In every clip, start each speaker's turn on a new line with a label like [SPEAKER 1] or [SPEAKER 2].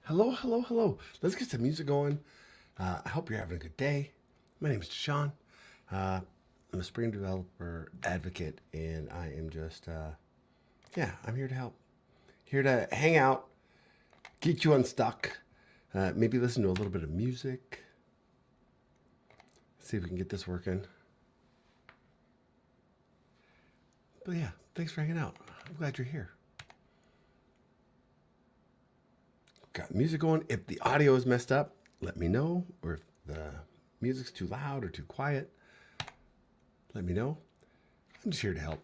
[SPEAKER 1] Hello, hello, hello. Let's get some music going. I hope you're having a good day. My name is Deshaun. Uh, I'm a Spring developer advocate, and I am just, I'm here to help. Here to hang out, get you unstuck, maybe listen to a little bit of music. See if we can get this working. But yeah, thanks for hanging out. I'm glad you're here. Got music going. If the audio is messed up, let me know. Or if the music's too loud or too quiet, let me know. I'm just here to help.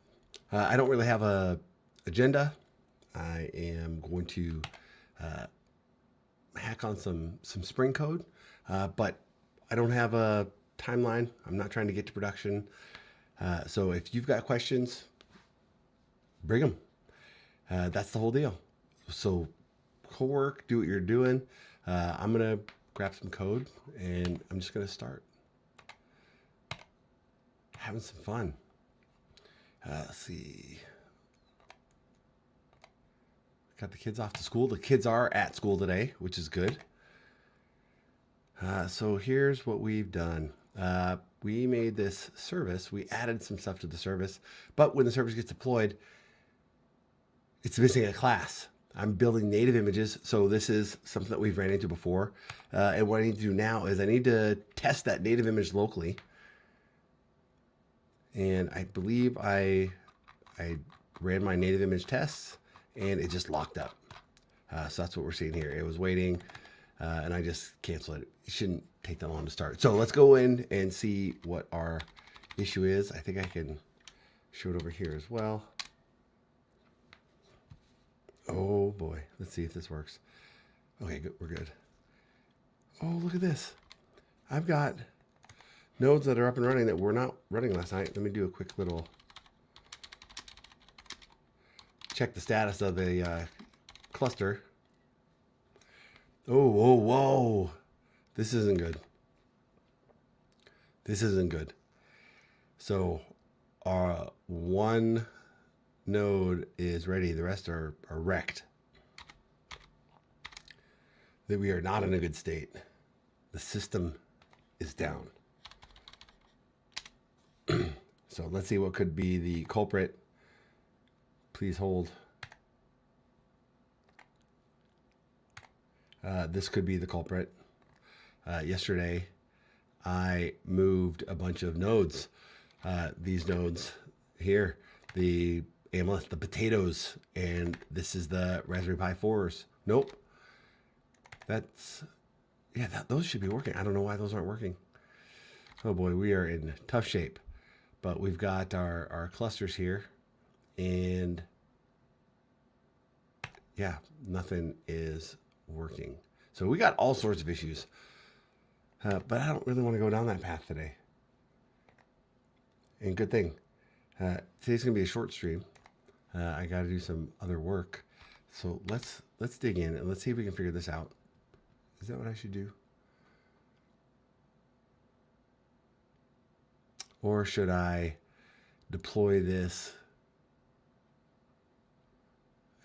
[SPEAKER 1] I don't really have a agenda. I am going to uh, hack on some Spring code, but I don't have a timeline. I'm not trying to get to production. So if you've got questions, bring them. That's the whole deal. So co-work, do what you're doing. I'm gonna grab some code and I'm just gonna start having some fun. Let's see. Got the kids off to school. The kids are at school today, which is good. So here's what we've done. We made this service. We added some stuff to the service, but when the service gets deployed, it's missing a class. I'm building native images, so this is something that we've ran into before. And what I need to do now is I need to test that native image locally. And I believe I ran my native image tests, and it just locked up. So that's what we're seeing here. It was waiting, and I just canceled it. It shouldn't take that long to start. So let's go in and see what our issue is. I think I can show it over here as well. Oh boy, let's see if this works. Okay, good, we're good. Oh, look at this. I've got nodes that are up and running that were not running last night. Let me do a quick little check the status of the cluster. Oh, whoa, whoa. This isn't good. This isn't good. So our one node is ready. The rest are wrecked. That we are not in a good state. The system is down. So let's see what could be the culprit. Please hold. This could be the culprit. Yesterday, I moved a bunch of nodes. These nodes here, the AMLS, the potatoes, and this is the Raspberry Pi 4s. Nope. Those should be working. I don't know why those aren't working. Oh boy, we are in tough shape. But we've got our clusters here, and yeah, nothing is working. So we got all sorts of issues. But I don't really want to go down that path today. And good thing. Today's going to be a short stream. I got to do some other work. So let's dig in and let's see if we can figure this out. Is that what I should do? Or should I deploy this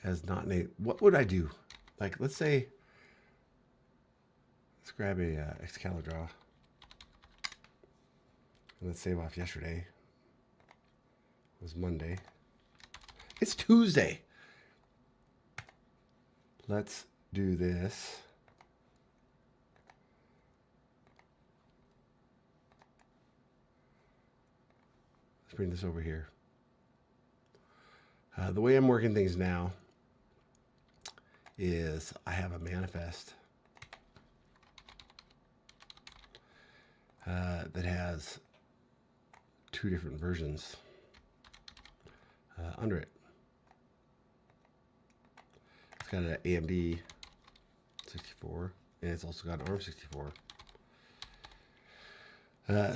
[SPEAKER 1] as not native? What would I do? Like, let's say, let's grab a Excalidraw. Let's save off yesterday. It was Monday. It's Tuesday. Let's do this. Let's bring this over here. The way I'm working things now is I have a manifest that has two different versions under it. It's got an AMD 64, and it's also got an ARM 64.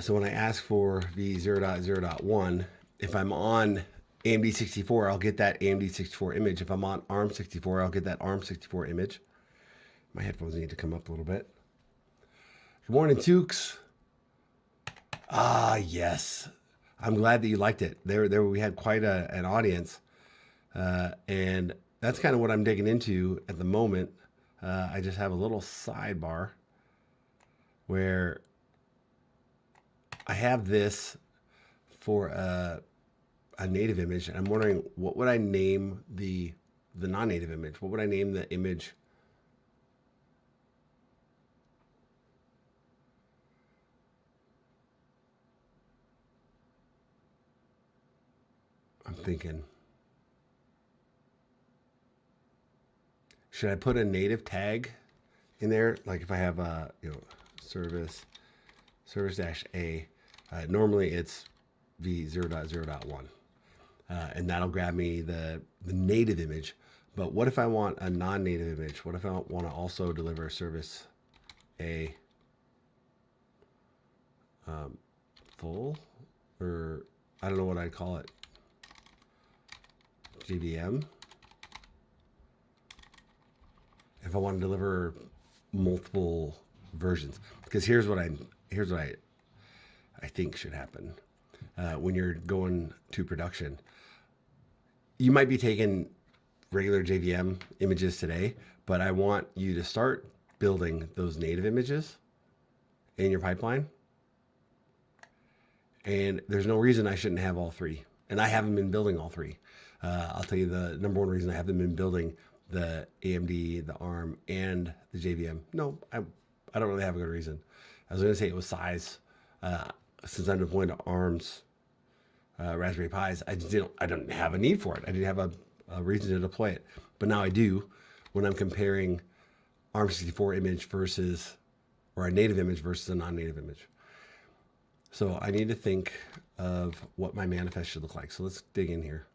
[SPEAKER 1] So when I ask for v0.0.1, if I'm on AMD 64, I'll get that AMD 64 image. If I'm on ARM 64, I'll get that ARM 64 image. My headphones need to come up a little bit. Good morning, Tukes. Ah, yes. I'm glad that you liked it. There we had quite an audience. And that's kind of what I'm digging into at the moment. I just have a little sidebar where I have this for a native image, and I'm wondering what would I name the non-native image? What would I name the image? I'm thinking, should I put a native tag in there? Like if I have a service dash A, normally it's v0.0.1, and that'll grab me the native image. But what if I want a non-native image? What if I want to also deliver service A full, or I don't know what I'd call it, JVM? If I want to deliver multiple versions, because here's what I think should happen when you're going to production. You might be taking regular JVM images today, but I want you to start building those native images in your pipeline. And there's no reason I shouldn't have all three. And I haven't been building all three. I'll tell you the number one reason I haven't been building the AMD, the ARM, and the JVM. No, I don't really have a good reason. I was going to say it was size. Since I'm deploying to ARMs, Raspberry Pis, I didn't have a need for it. I didn't have a reason to deploy it. But now I do when I'm comparing ARM64 image versus, or a native image versus a non-native image. So I need to think of what my manifest should look like. So let's dig in here.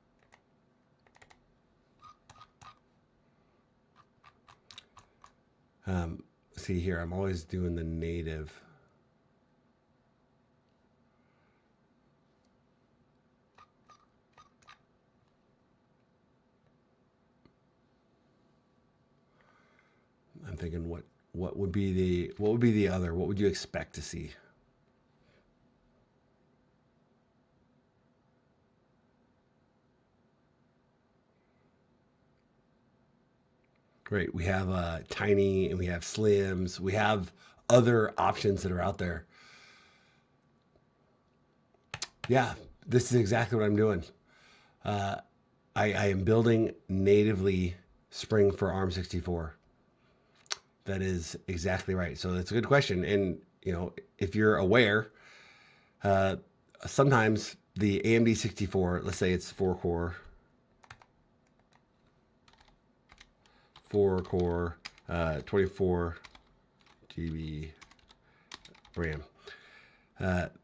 [SPEAKER 1] See here, I'm always doing the native. I'm thinking what would be the other? What would you expect to see? Great. We have tiny and we have slims. We have other options that are out there. Yeah, this is exactly what I'm doing. I am building natively Spring for ARM64. That is exactly right. So that's a good question. And if you're aware, sometimes the AMD 64, let's say it's 4-core, 24 GB RAM.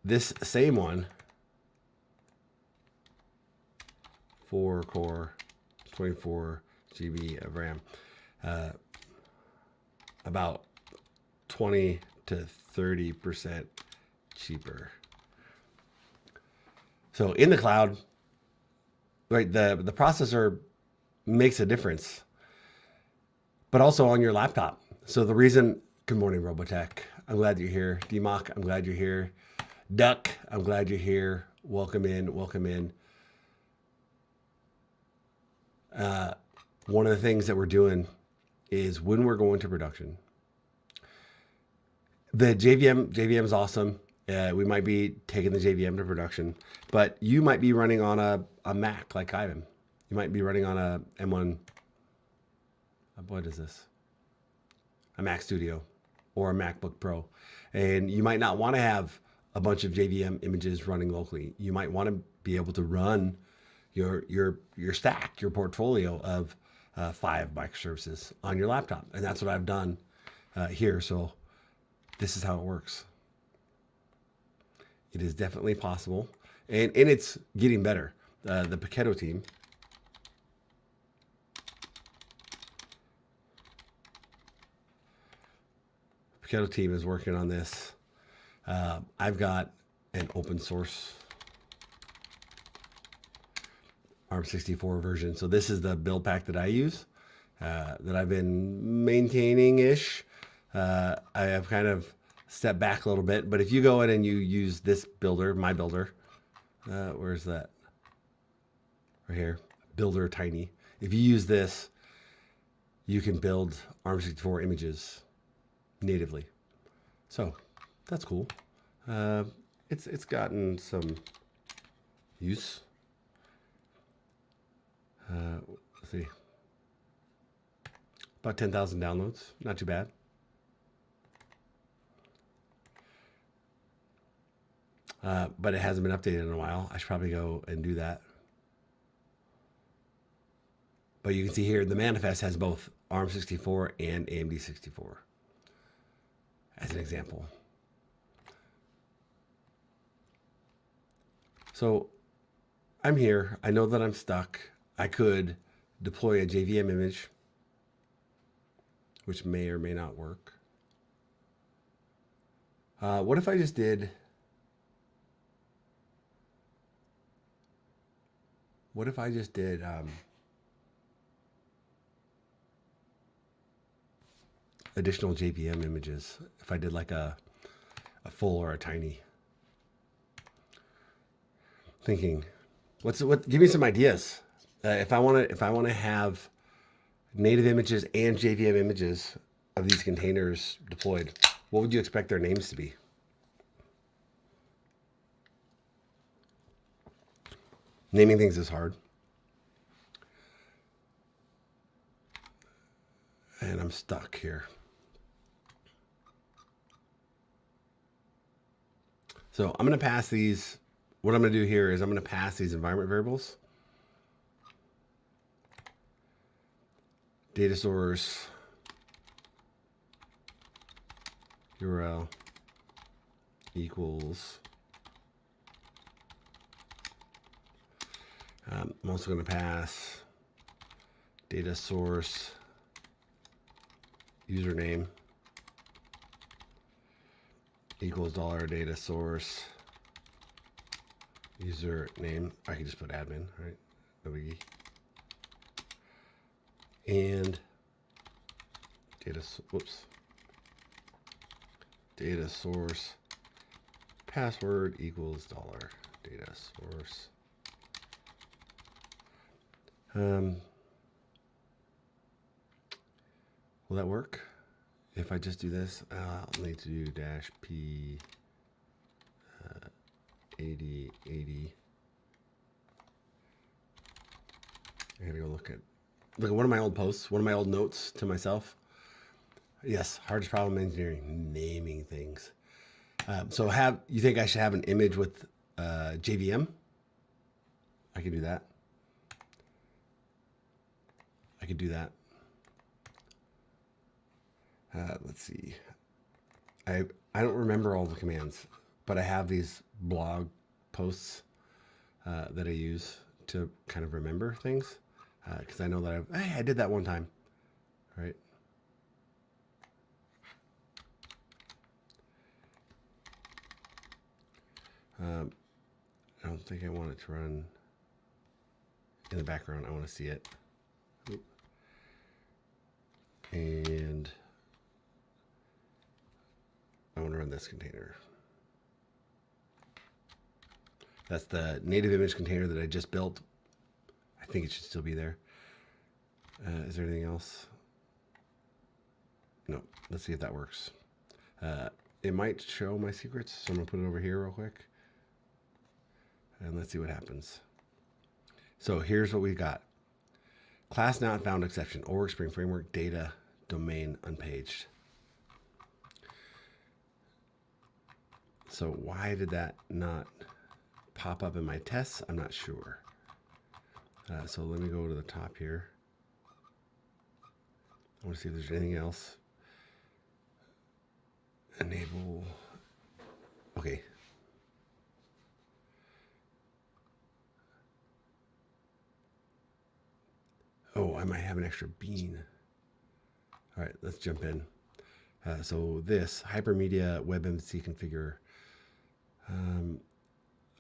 [SPEAKER 1] This same one, 4-core, 24 GB of RAM, about 20 to 30% cheaper. So in the cloud, right, the processor makes a difference, but also on your laptop. So the reason, good morning, Robotech. I'm glad you're here. DMOC, I'm glad you're here. Duck, I'm glad you're here. Welcome in, welcome in. One of the things that we're doing is when we're going to production, the JVM is awesome. We might be taking the JVM to production, but you might be running on a Mac like I am. You might be running on a M1. What is this? A Mac Studio or a MacBook Pro. And you might not want to have a bunch of JVM images running locally. You might want to be able to run your stack, your portfolio of 5 microservices on your laptop. And that's what I've done here. So this is how it works. It is definitely possible. And it's getting better. The Paketo team, is working on this. I've got an open source ARM64 version. So this is the build pack that I use, that I've been maintaining-ish. I have kind of stepped back a little bit, but if you go in and you use this builder, my builder, where's that? Right here, Builder Tiny. If you use this, you can build ARM64 images natively. So that's cool. It's gotten some use. Let's see, about 10,000 downloads. Not too bad. But it hasn't been updated in a while. I should probably go and do that. But you can see here the manifest has both ARM64 and AMD64 as an example. So I'm here. I know that I'm stuck. I could deploy a JVM image, which may or may not work. What if I just did... What if I just did additional JVM images? If I did like a full or a tiny. Thinking, give me some ideas. If I want to have native images and JVM images of these containers deployed, what would you expect their names to be? Naming things is hard. And I'm stuck here. So I'm going to pass these. What I'm going to do here is I'm going to pass these environment variables. Data source, URL equals. I'm also going to pass data source username equals $data source username. I can just put admin, right? No biggie. And data source password equals $data source. Will that work? If I just do this, I'll need to do -p 8080. I gotta go look at one of my old posts, one of my old notes to myself. Yes, hardest problem in engineering, naming things. So you think I should have an image with JVM? I could do that. I could do that. Let's see. I don't remember all the commands, but I have these blog posts that I use to kind of remember things, because I know that I did that one time, right? I don't think I want it to run in the background. I want to see it. And I want to run this container. That's the native image container that I just built. I think it should still be there. Is there anything else? No. Let's see if that works. It might show my secrets, so I'm going to put it over here real quick. And let's see what happens. So here's what we've got. Class not found exception. Org Spring Framework data domain unpaged. So why did that not pop up in my tests? I'm not sure. So let me go to the top here. I want to see if there's anything else. Enable. Okay. Oh, I might have an extra bean. All right, let's jump in. So this Hypermedia WebMVC configure.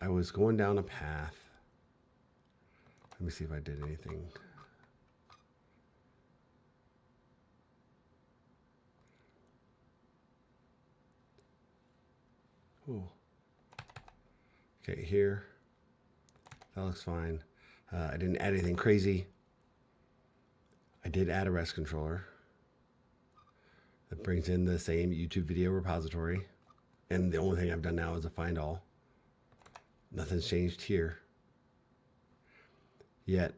[SPEAKER 1] I was going down a path. Let me see if I did anything. Oh. Okay, here. That looks fine. I didn't add anything crazy. I did add a REST controller that brings in the same YouTube video repository. And the only thing I've done now is a find all. Nothing's changed here. Yet,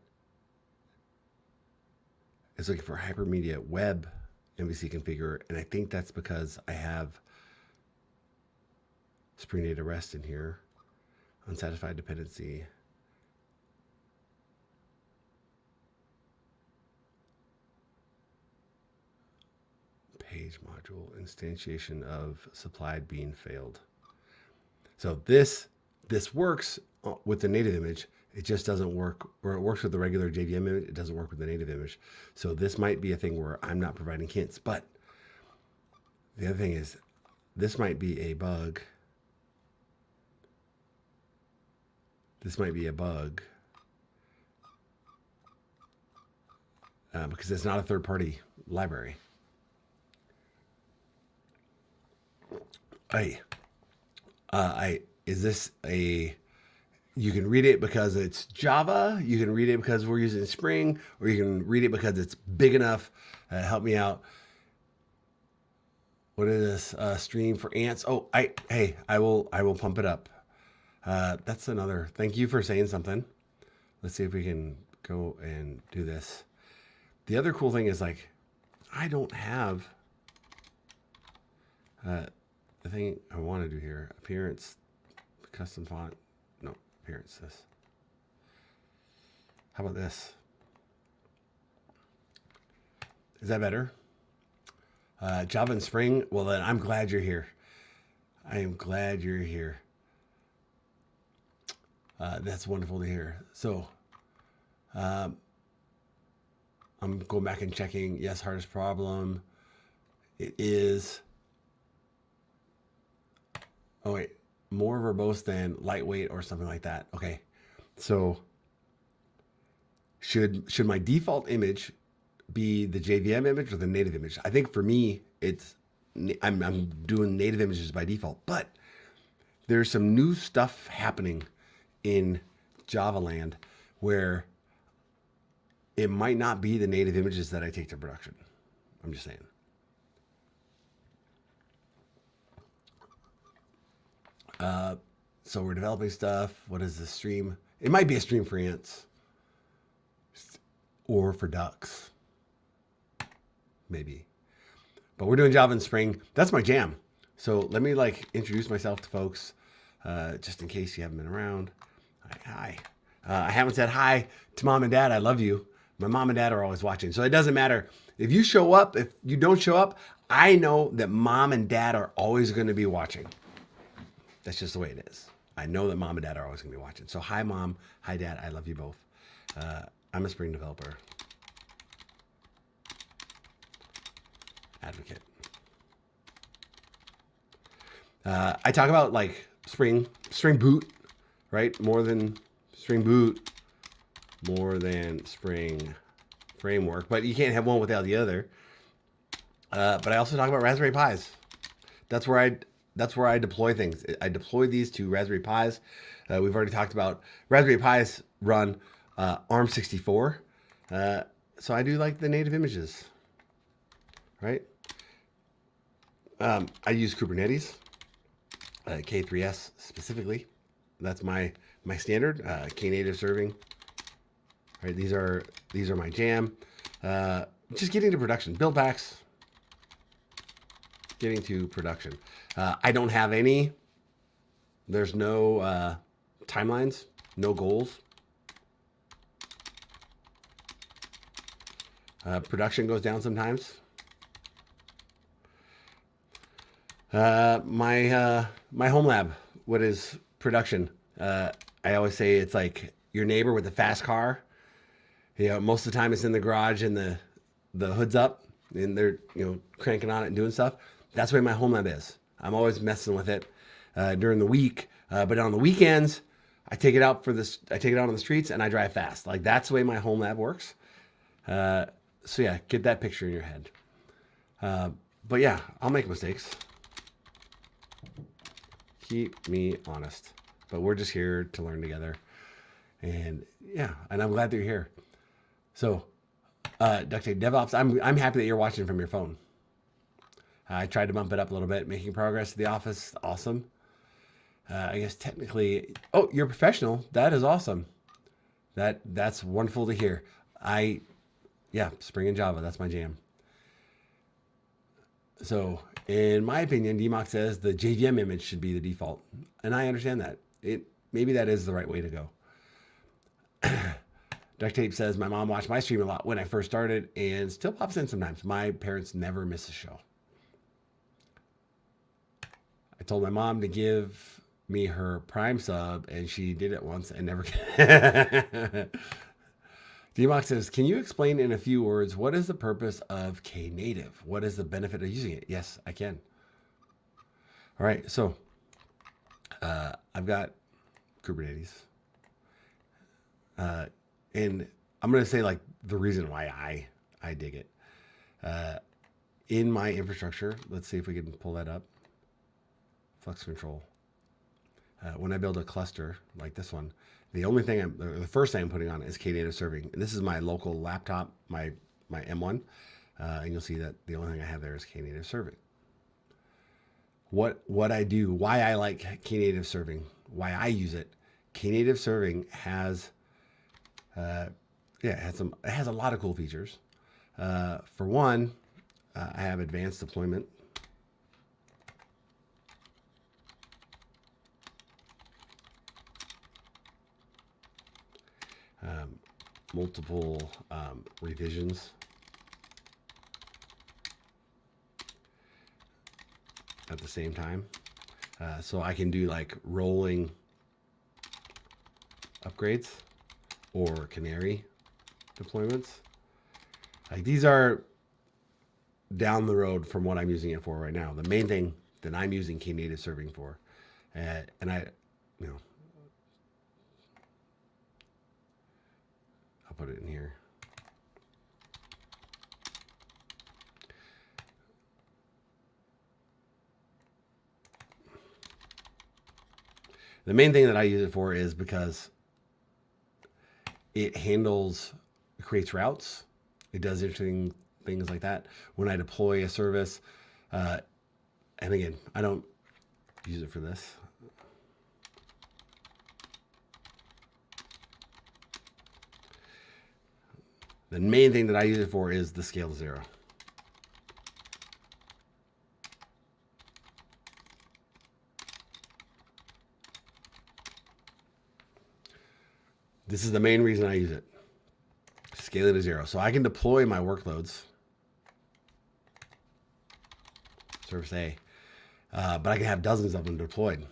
[SPEAKER 1] it's looking for hypermedia web MVC configure. And I think that's because I have Spring Data REST in here. Unsatisfied dependency. Page module instantiation of supplied bean failed. So this works with the native image. It just doesn't work, or it works with the regular JVM image. It doesn't work with the native image. So this might be a thing where I'm not providing hints. But the other thing is, this might be a bug. This might be a bug because it's not a third-party library. Is this a, you can read it because it's Java, you can read it because we're using Spring, or you can read it because it's big enough. Help me out. What is this? Stream for ants? Oh, I will pump it up. That's another, thank you for saying something. Let's see if we can go and do this. The other cool thing is, like, I don't have, the thing I want to do here, appearance, custom font, no, appearance, this. How about this? Is that better? Java and Spring, well then I'm glad you're here. I am glad you're here. That's wonderful to hear. So, I'm going back and checking, yes, hardest problem. It is, oh wait, more verbose than lightweight or something like that. Okay, so should my default image be the JVM image or the native image? I think for me, it's I'm doing native images by default, but there's some new stuff happening in Java land where it might not be the native images that I take to production. I'm just saying. So we're developing stuff. What is the stream? It might be a stream for ants or for ducks, maybe. But we're doing Java and Spring. That's my jam. So let me like introduce myself to folks, just in case you haven't been around. Hi. I haven't said hi to mom and dad. I love you. My mom and dad are always watching. So it doesn't matter if you show up, if you don't show up, I know that mom and dad are always going to be watching. That's just the way it is. I know that mom and dad are always going to be watching. So hi, mom. Hi, dad. I love you both. I'm a Spring developer. Advocate. I talk about like Spring Boot, right? More than Spring Boot, more than Spring Framework. But you can't have one without the other. But I also talk about Raspberry Pis. That's where I deploy things. I deploy these to Raspberry Pis. We've already talked about Raspberry Pis run ARM64. So I do like the native images, right? I use Kubernetes, K3s specifically. That's my standard, Knative serving. Right, these are my jam. Just getting to production, build packs. Getting to production. I don't have any. There's no timelines, no goals. Production goes down sometimes. My home lab, what is production? I always say it's like your neighbor with a fast car. You know, most of the time it's in the garage and the hood's up and they're, you know, cranking on it and doing stuff. That's the way my home lab is. I'm always messing with it during the week, but on the weekends, I take it out on the streets and I drive fast. Like that's the way my home lab works. So yeah, get that picture in your head. But yeah, I'll make mistakes. Keep me honest. But we're just here to learn together. And yeah, and I'm glad that you're here. So Duct Tape DevOps, I'm happy that you're watching from your phone. I tried to bump it up a little bit, making progress to the office. Awesome. I guess technically, oh, you're a professional. That is awesome. That's wonderful to hear. Yeah, Spring and Java. That's my jam. So, in my opinion, DMOC says the JVM image should be the default, and I understand that. Maybe that is the right way to go. Duct Tape says my mom watched my stream a lot when I first started, and still pops in sometimes. My parents never miss a show. I told my mom to give me her Prime sub, and she did it once and never. DMOC says, can you explain in a few words what is the purpose of Knative? What is the benefit of using it? Yes, I can. All right, so I've got Kubernetes. And I'm going to say like the reason why I dig it. In my infrastructure, let's see if we can pull that up. Flux control. When I build a cluster like this one, the first thing I'm putting on is Knative serving. And this is my local laptop, my M1, and you'll see that the only thing I have there is Knative serving. What I do, why I like Knative serving, why I use it. Knative serving has, it has a lot of cool features. For one, I have advanced deployment. Multiple revisions at the same time. So I can do like rolling upgrades or canary deployments. Like these are down the road from what I'm using it for right now. The main thing that I'm using Knative serving for, and I'll put it in here. The main thing that I use it for is because it creates routes. It does interesting things like that. When I deploy a service, and again, I don't use it for this. The main thing that I use it for is the scale to zero. This is the main reason I use it. Scale it to zero. So I can deploy my workloads. Service A. But I can have dozens of them deployed.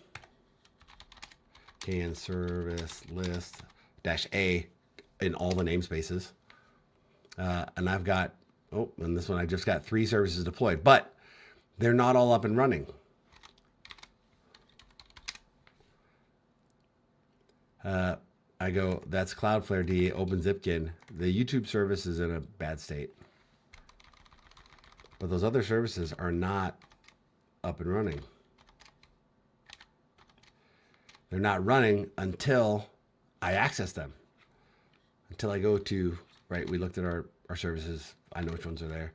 [SPEAKER 1] Can service list -A in all the namespaces. And I've got, and this one I just got 3 services deployed, but they're not all up and running. I go, that's Cloudflare D, OpenZipkin. The YouTube service is in a bad state. But those other services are not up and running. They're not running until I access them. Until I go to, right, we looked at our services. I know which ones are there.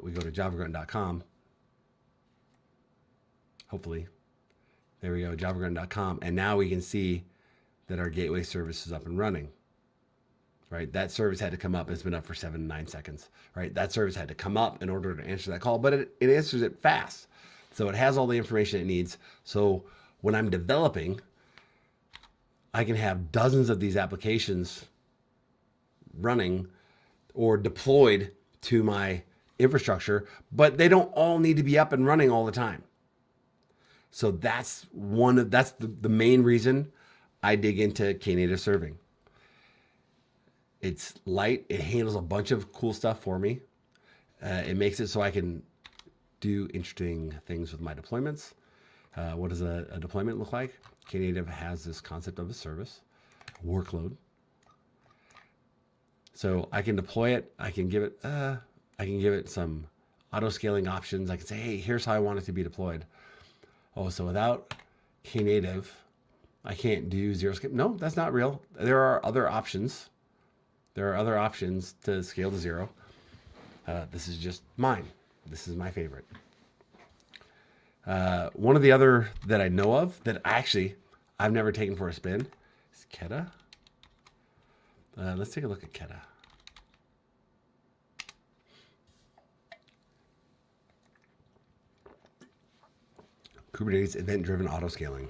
[SPEAKER 1] We go to javagrunt.com. Hopefully. There we go, javagrunt.com. And now we can see that our gateway service is up and running, right? That service had to come up. It's been up for 7 to 9 seconds, right? That service had to come up in order to answer that call, but it answers it fast. So it has all the information it needs. So when I'm developing, I can have dozens of these applications running or deployed to my infrastructure, but they don't all need to be up and running all the time. So that's the main reason I dig into Knative serving. It's light. It handles a bunch of cool stuff for me. It makes it so I can do interesting things with my deployments. What does a deployment look like? Knative has this concept of a service, workload. So I can deploy it. I can give it some auto scaling options. I can say, hey, here's how I want it to be deployed. Oh, so without Knative, I can't do zero scale. No, that's not real. There are other options. There are other options to scale to zero. This is just mine. This is my favorite. One of the other that I know of that I've never taken for a spin is Keta. Let's take a look at Keta. Kubernetes event-driven autoscaling.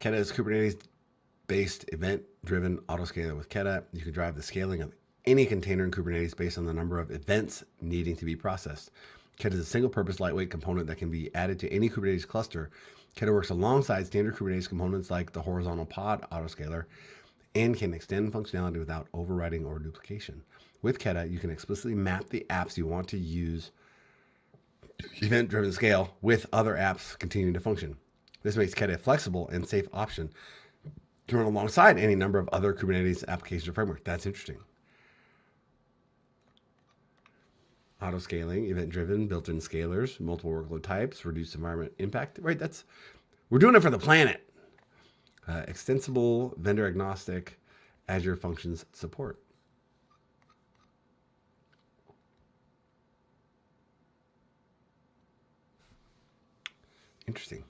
[SPEAKER 1] Keta is Kubernetes-based event-driven autoscaler. With Keta, you can drive the scaling of any container in Kubernetes based on the number of events needing to be processed. Keta is a single-purpose, lightweight component that can be added to any Kubernetes cluster. Keta works alongside standard Kubernetes components like the horizontal pod autoscaler and can extend functionality without overriding or duplication. With Keta, you can explicitly map the apps you want to use event-driven scale with other apps continuing to function. This makes Keta a flexible and safe option to run alongside any number of other Kubernetes applications or frameworks. That's interesting. Auto-scaling, event-driven, built-in scalers, multiple workload types, reduced environment impact. Right, we're doing it for the planet. Extensible, vendor-agnostic, Azure Functions support. Interesting.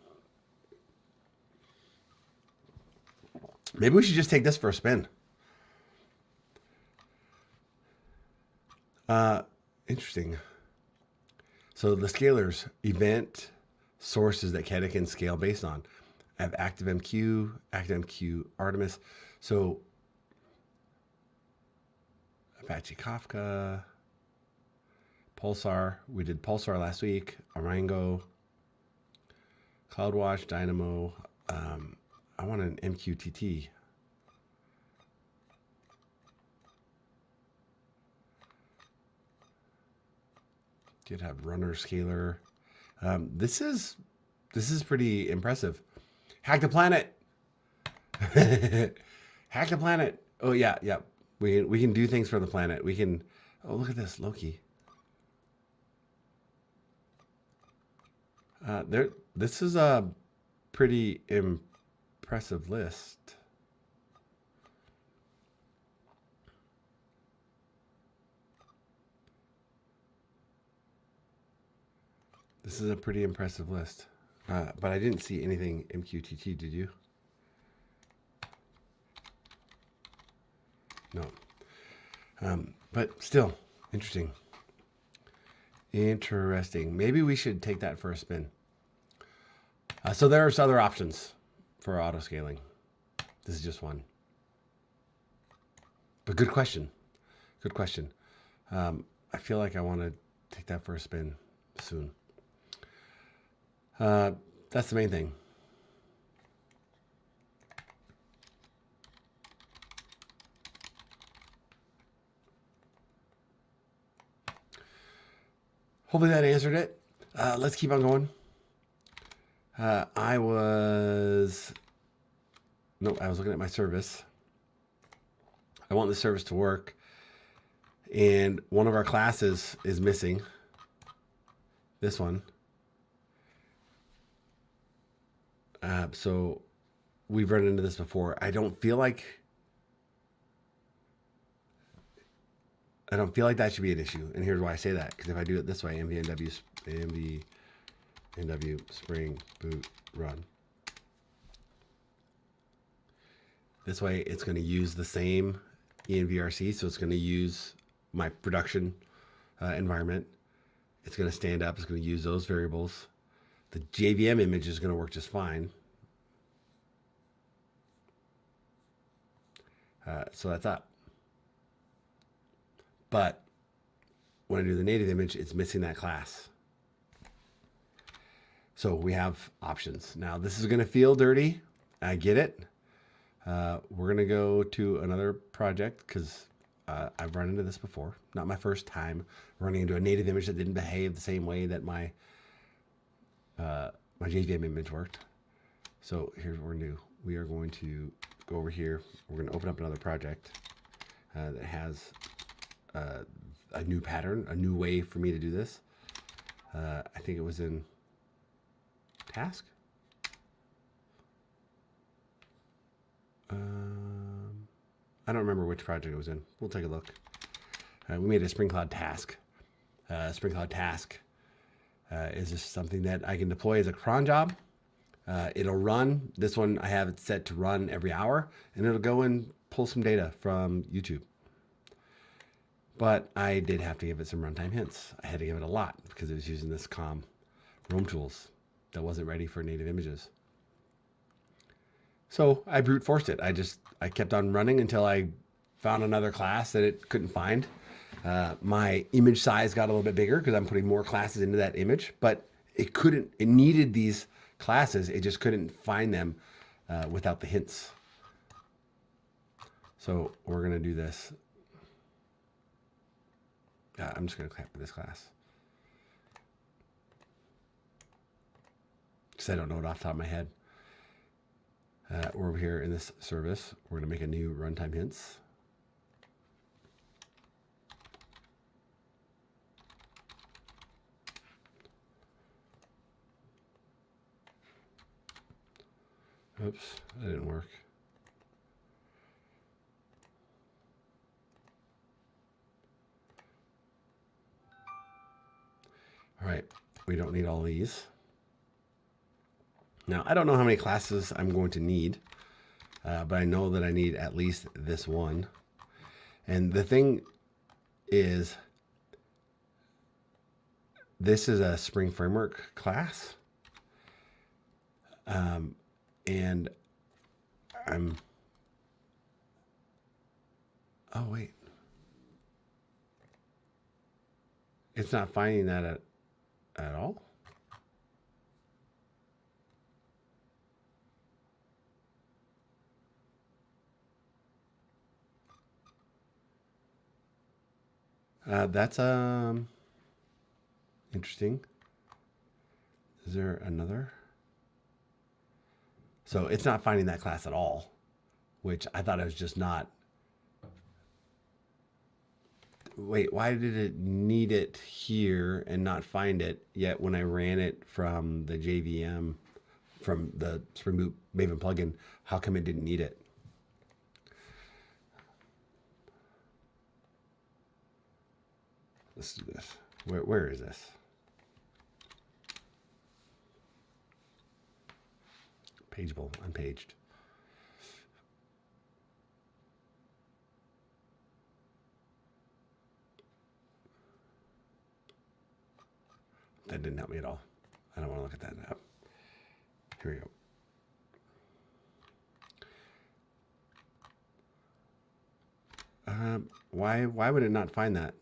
[SPEAKER 1] Maybe we should just take this for a spin. Interesting. So the scalers, event sources that Keta can scale based on. I have ActiveMQ, Artemis. So Apache Kafka, Pulsar. We did Pulsar last week. Arango, CloudWatch, Dynamo. I want an MQTT. GitHub Runner Scaler. This is pretty impressive. Hack the planet. Hack the planet. Oh yeah. We can do things for the planet. We can. Oh, look at this, Loki. This is a pretty impressive list. This is a pretty impressive list. But I didn't see anything MQTT, did you? No. But still, interesting. Interesting. Maybe we should take that for a spin. So there's other options for auto scaling. This is just one. But good question. Good question. I feel like I want to take that for a spin soon. That's the main thing. Hopefully that answered it. Let's keep on going. I was looking at my service. I want the service to work. And one of our classes is missing. This one. So we've run into this before. I don't feel like that should be an issue. And here's why I say that. Because if I do it this way, MVNW Spring Boot Run. This way it's going to use the same envrc, so it's going to use my production environment. It's going to stand up. It's going to use those variables. The JVM image is going to work just fine. So that's up. But when I do the native image, it's missing that class. So we have options. Now this is going to feel dirty. I get it. We're going to go to another project because I've run into this before. Not my first time running into a native image that didn't behave the same way that my JVM image worked. So here's what we're going to do. We are going to go over here. We're going to open up another project that has a new pattern, a new way for me to do this. I think it was in task. I don't remember which project it was in. We'll take a look. We made a Spring Cloud task. Spring Cloud task is just something that I can deploy as a cron job. It'll run. This one I have it set to run every hour, and it'll go and pull some data from YouTube. But I did have to give it some runtime hints. I had to give it a lot because it was using this COM Roam tools that wasn't ready for native images. So I brute forced it. I kept on running until I found another class that it couldn't find. My image size got a little bit bigger because I'm putting more classes into that image, but it needed these classes. It just couldn't find them without the hints. So we're going to do this. I'm just going to clap this class because I don't know it off the top of my head. We're over here in this service. We're going to make a new runtime hints. Oops, that didn't work. All right, we don't need all these. Now, I don't know how many classes I'm going to need, but I know that I need at least this one. And the thing is, this is a Spring Framework class. And oh wait, it's not finding that at all. That's interesting. Is there another? So it's not finding that class at all, which I thought it was just not. Wait, why did it need it here and not find it? Yet when I ran it from the JVM, from the Spring Boot Maven plugin, how come it didn't need it? Let's do this. Where is this? Pageable, unpaged. That didn't help me at all. I don't want to look at that now. Here we go. Why would it not find that?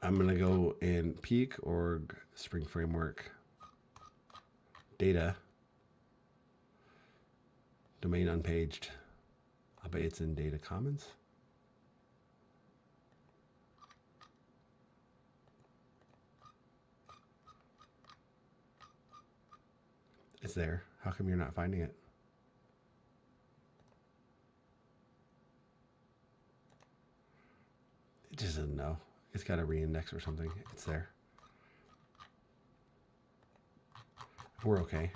[SPEAKER 1] I'm going to go in Peak org Spring Framework data, domain unpaged. I'll bet it's in data commons. It's there. How come you're not finding it? It just doesn't know. It's got a reindex or something. It's there. We're okay.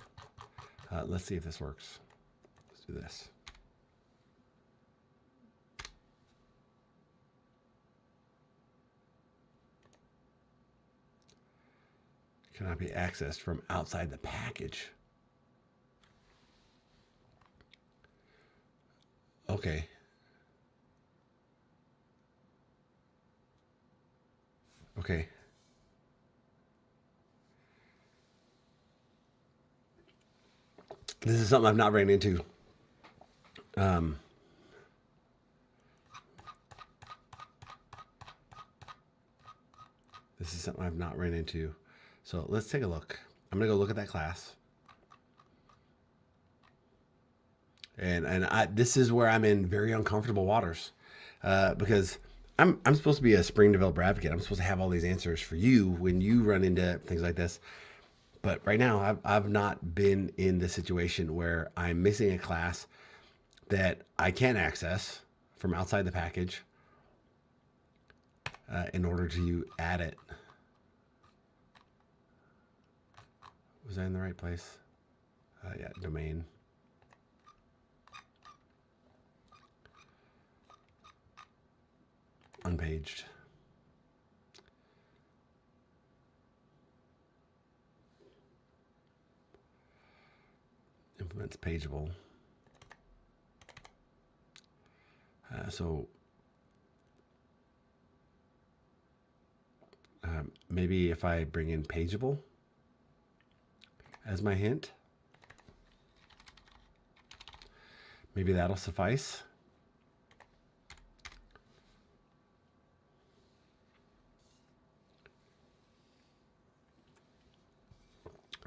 [SPEAKER 1] Let's see if this works. Let's do this. Cannot be accessed from outside the package. Okay. Okay. This is something I've not ran into. This is something I've not ran into. So let's take a look. I'm gonna go look at that class. And this is where I'm in very uncomfortable waters because I'm supposed to be a Spring developer advocate. I'm supposed to have all these answers for you when you run into things like this. But right now, I've not been in the situation where I'm missing a class that I can't access from outside the package in order to add it. Was I in the right place? Yeah, domain. Unpaged. Implements pageable. So maybe if I bring in pageable as my hint, maybe that'll suffice.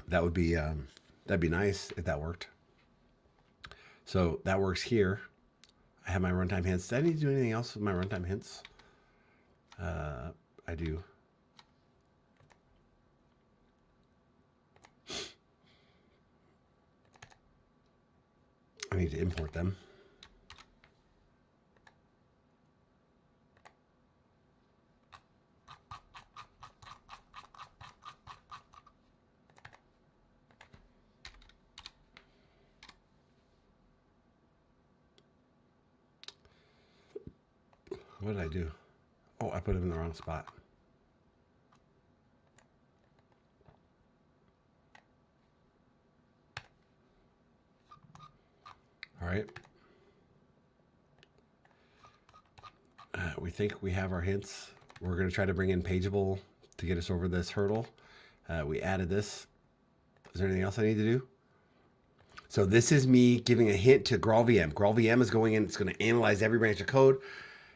[SPEAKER 1] That would be that'd be nice if that worked. So that works here. I have my runtime hints. Did I need to do anything else with my runtime hints? I do. I need to import them. What did I do? Oh, I put them in the wrong spot. All right. We think we have our hints. We're going to try to bring in pageable to get us over this hurdle. We added this. Is there anything else I need to do? So this is me giving a hint to GraalVM. GraalVM is going in, it's going to analyze every branch of code.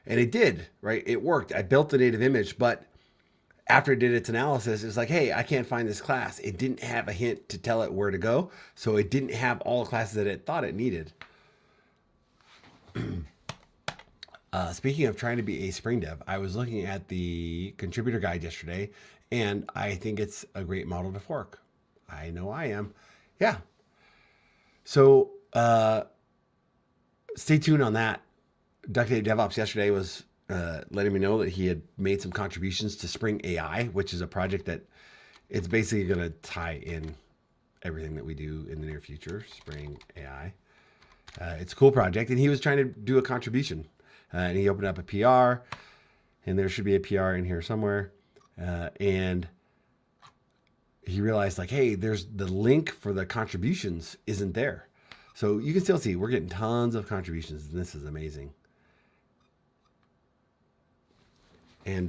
[SPEAKER 1] And it did, right? It worked. I built the native image, but after it did its analysis, it's like, hey, I can't find this class. It didn't have a hint to tell it where to go. So it didn't have all the classes that it thought it needed. Speaking of trying to be a Spring Dev, I was looking at the contributor guide yesterday, and I think it's a great model to fork. I know I am. Yeah. So stay tuned on that. Duct Tape DevOps yesterday was letting me know that he had made some contributions to Spring AI, which is a project that it's basically going to tie in everything that we do in the near future, Spring AI. It's a cool project, and he was trying to do a contribution. And he opened up a PR, and there should be a PR in here somewhere. And he realized, like, hey, there's the link for the contributions isn't there. So you can still see we're getting tons of contributions, and this is amazing. And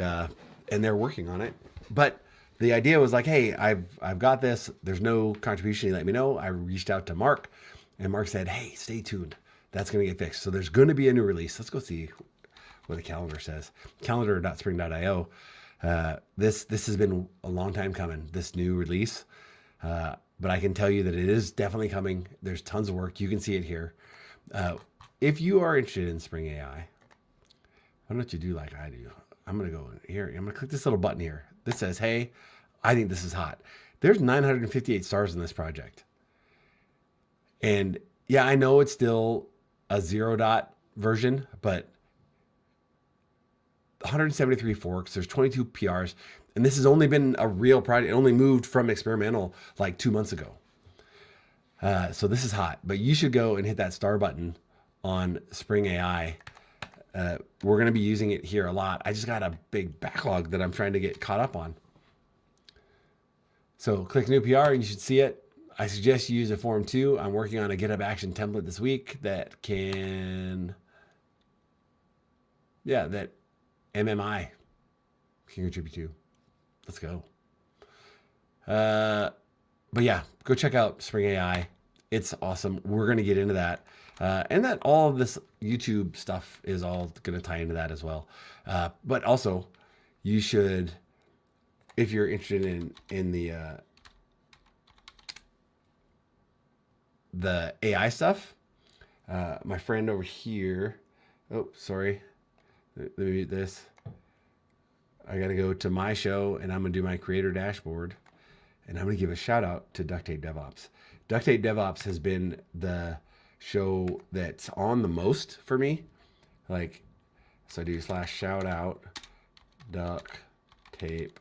[SPEAKER 1] they're working on it. But the idea was like, hey, I've got this. There's no contribution. He let me know. I reached out to Mark, and Mark said, hey, stay tuned. That's going to get fixed. So there's going to be a new release. Let's go see what the calendar says. Calendar.spring.io. This has been a long time coming, this new release. But I can tell you that it is definitely coming. There's tons of work. You can see it here. If you are interested in Spring AI, why don't you do like I do? I'm going to go here. I'm going to click this little button here. This says, hey, I think this is hot. There's 958 stars in this project. And yeah, I know it's still a 0 version, but 173 forks, there's 22 PRs, and this has only been a real project. It only moved from experimental like 2 months ago. So this is hot, but you should go and hit that star button on Spring AI. We're going to be using it here a lot. I just got a big backlog that I'm trying to get caught up on. So click new PR and you should see it. I suggest you use a form too. I'm working on a GitHub action template this week that can, that MMI can contribute to. Let's go. But yeah, go check out Spring AI. It's awesome. We're going to get into that. And that all of this YouTube stuff is all going to tie into that as well. But also, you should, if you're interested in the AI stuff, my friend over here, oh, sorry. Let me mute this. I got to go to my show, and I'm going to do my creator dashboard. And I'm going to give a shout out to Duct Tape DevOps. Duct Tape DevOps has been the show that's on the most for me. Like, so I do /shout out Duct Tape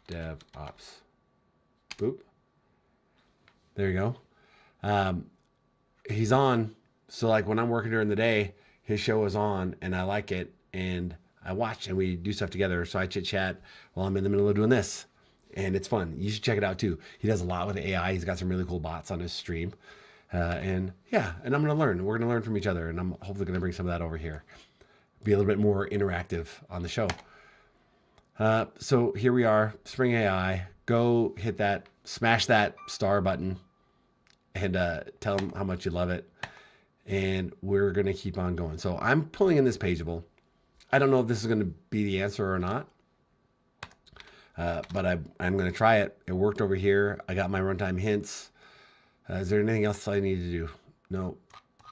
[SPEAKER 1] DevOps. Boop. There you go. He's on. So like when I'm working during the day, his show is on and I like it and I watch and we do stuff together. So I chit chat while I'm in the middle of doing this. And it's fun. You should check it out too. He does a lot with AI. He's got some really cool bots on his stream. And I'm going to learn. We're going to learn from each other. And I'm hopefully going to bring some of that over here. Be a little bit more interactive on the show. So here we are, Spring AI. Go hit that, smash that star button and tell them how much you love it. And we're going to keep on going. So I'm pulling in this Pageable. I don't know if this is going to be the answer or not. But I'm going to try it. It worked over here. I got my runtime hints. Is there anything else I need to do? No.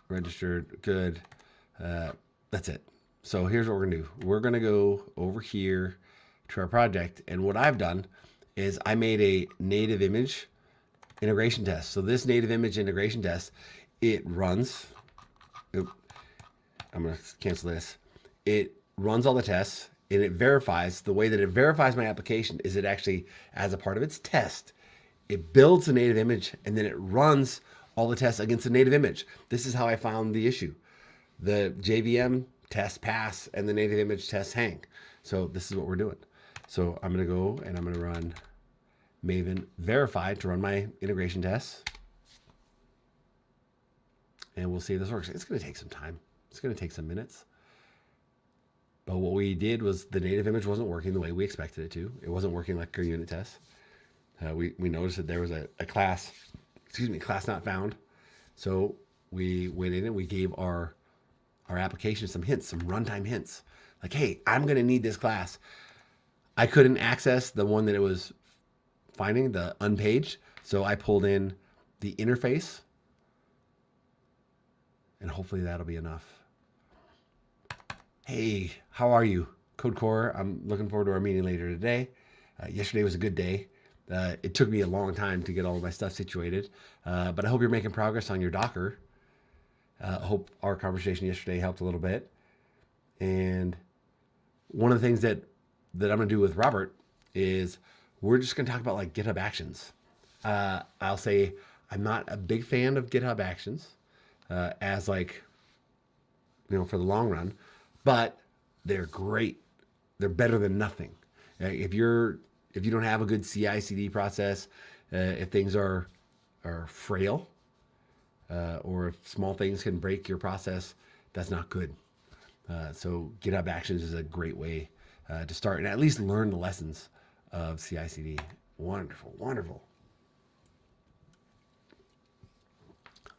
[SPEAKER 1] Registered. Good. That's it. So here's what we're going to do. We're going to go over here to our project. And what I've done is I made a native image integration test. So this native image integration test, it runs. I'm going to cancel this. It runs all the tests. And it verifies, the way that it verifies my application is it actually, as a part of its test, it builds a native image and then it runs all the tests against the native image. This is how I found the issue. The JVM tests pass and the native image tests hang. So this is what we're doing. So I'm going to go and I'm going to run Maven verify to run my integration tests. And we'll see if this works. It's going to take some time. It's going to take some minutes. But what we did was the native image wasn't working the way we expected it to. It wasn't working like our unit test. We noticed that there was a class not found. So we went in and we gave our application some hints, some runtime hints. Like, hey, I'm going to need this class. I couldn't access the one that it was finding, the unpaged. So I pulled in the interface. And hopefully that'll be enough. Hey, how are you? Code Core, I'm looking forward to our meeting later today. Yesterday was a good day. It took me a long time to get all of my stuff situated, but I hope you're making progress on your Docker. I hope our conversation yesterday helped a little bit. And one of the things that I'm going to do with Robert is we're just going to talk about like GitHub Actions. I'll say I'm not a big fan of GitHub Actions as like, for the long run. But they're great. They're better than nothing. If you don't have a good CI/CD process, if things are frail, or if small things can break your process, that's not good. So GitHub Actions is a great way to start and at least learn the lessons of CI/CD. Wonderful, wonderful.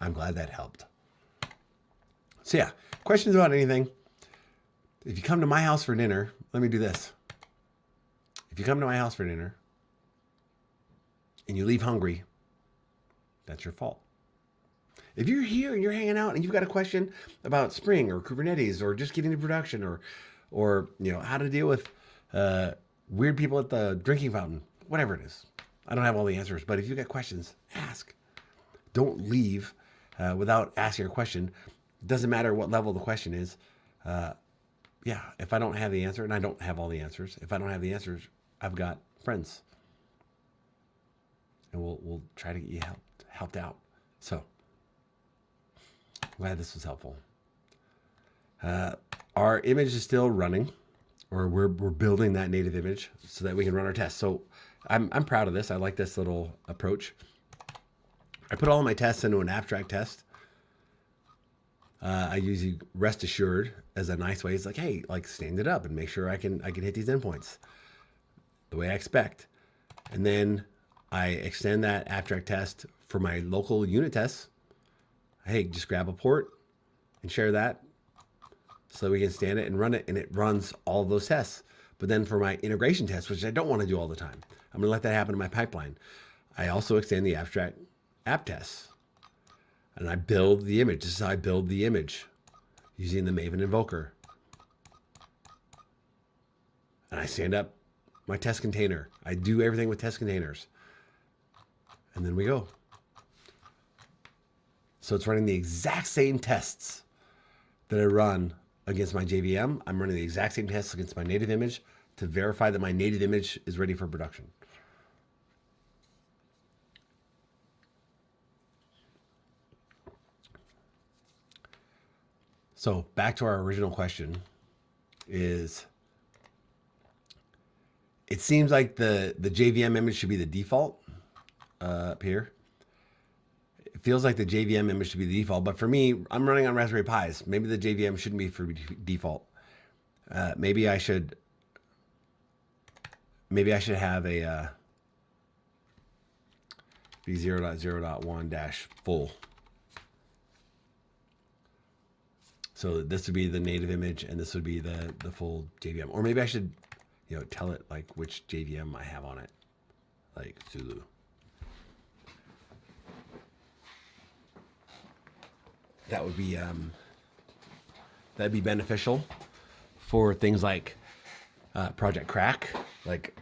[SPEAKER 1] I'm glad that helped. So yeah, questions about anything? If you come to my house for dinner, let me do this. If you come to my house for dinner and you leave hungry, that's your fault. If you're here and you're hanging out and you've got a question about Spring or Kubernetes or just getting to production or how to deal with weird people at the drinking fountain, whatever it is, I don't have all the answers. But if you've got questions, ask. Don't leave without asking a question. It doesn't matter what level the question is. If I don't have the answer, and I don't have all the answers, if I don't have the answers, I've got friends. And we'll try to get you helped out. So, I'm glad this was helpful. Our image is still running, or we're building that native image so that we can run our tests. So, I'm proud of this. I like this little approach. I put all of my tests into an abstract test. I use rest assured as a nice way. It's like, hey, like stand it up and make sure I can hit these endpoints the way I expect. And then I extend that abstract test for my local unit tests. Hey, just grab a port and share that so we can stand it and run it, and it runs all of those tests. But then for my integration tests, which I don't want to do all the time, I'm going to let that happen in my pipeline. I also extend the abstract app tests. And I build the image. This is how I build the image using the Maven Invoker. And I stand up my test container. I do everything with test containers. And then we go. So it's running the exact same tests that I run against my JVM. I'm running the exact same tests against my native image to verify that my native image is ready for production. So back to our original question is, it seems like the JVM image should be the default up here. It feels like the JVM image should be the default, but for me, I'm running on Raspberry Pis. Maybe the JVM shouldn't be for default. Maybe I should have a v0.0.1 full. So this would be the native image, and this would be the full JVM. Or maybe I should, tell it like which JVM I have on it, like Zulu. That would be that'd be beneficial for things like Project Crack. Like,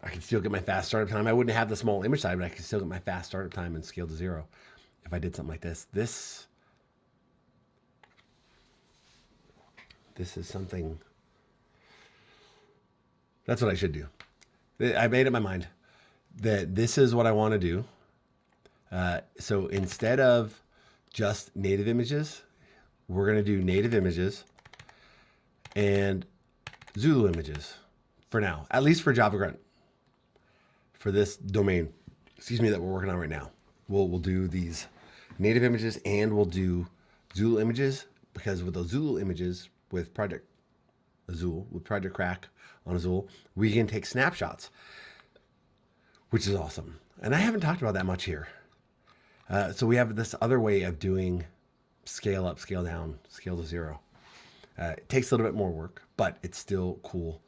[SPEAKER 1] I could still get my fast startup time. I wouldn't have the small image size, but I could still get my fast startup time and scale to 0 if I did something like this. This is something. That's what I should do. I made up my mind that this is what I want to do. So instead of just native images, we're going to do native images and Zulu images for now, at least for Java Grunt, for this domain, that we're working on right now. We'll do these native images and we'll do Zulu images, because with those Zulu images, with Project Azul, with Project Crack on Azul, we can take snapshots, which is awesome. And I haven't talked about that much here. So we have this other way of doing scale up, scale down, scale to 0. It takes a little bit more work, but it's still cool.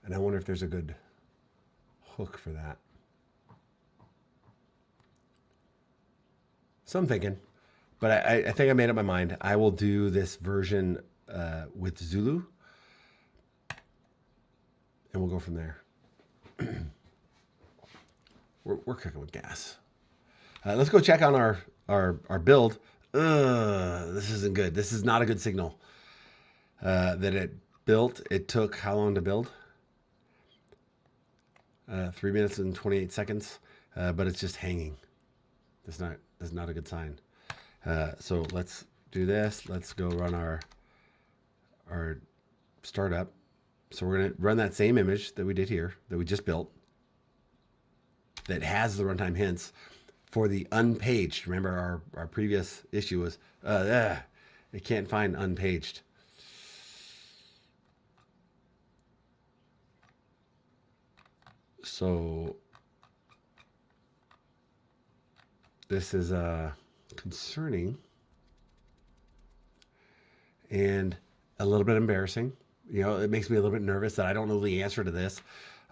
[SPEAKER 1] And I wonder if there's a good hook for that. So I'm thinking, but I think I made up my mind. I will do this version with Zulu, and we'll go from there. We're cooking with gas. Let's go check on our build. This isn't good. This is not a good signal. That it built. It took how long to build? 3 minutes and 28 seconds. But it's just hanging. That's not a good sign. So let's do this. Let's go run our startup. So we're going to run that same image that we did here, that we just built, that has the runtime hints for the unpaged. Remember our previous issue was, it can't find unpaged. So this is concerning and a little bit embarrassing. It makes me a little bit nervous that I don't know the answer to this.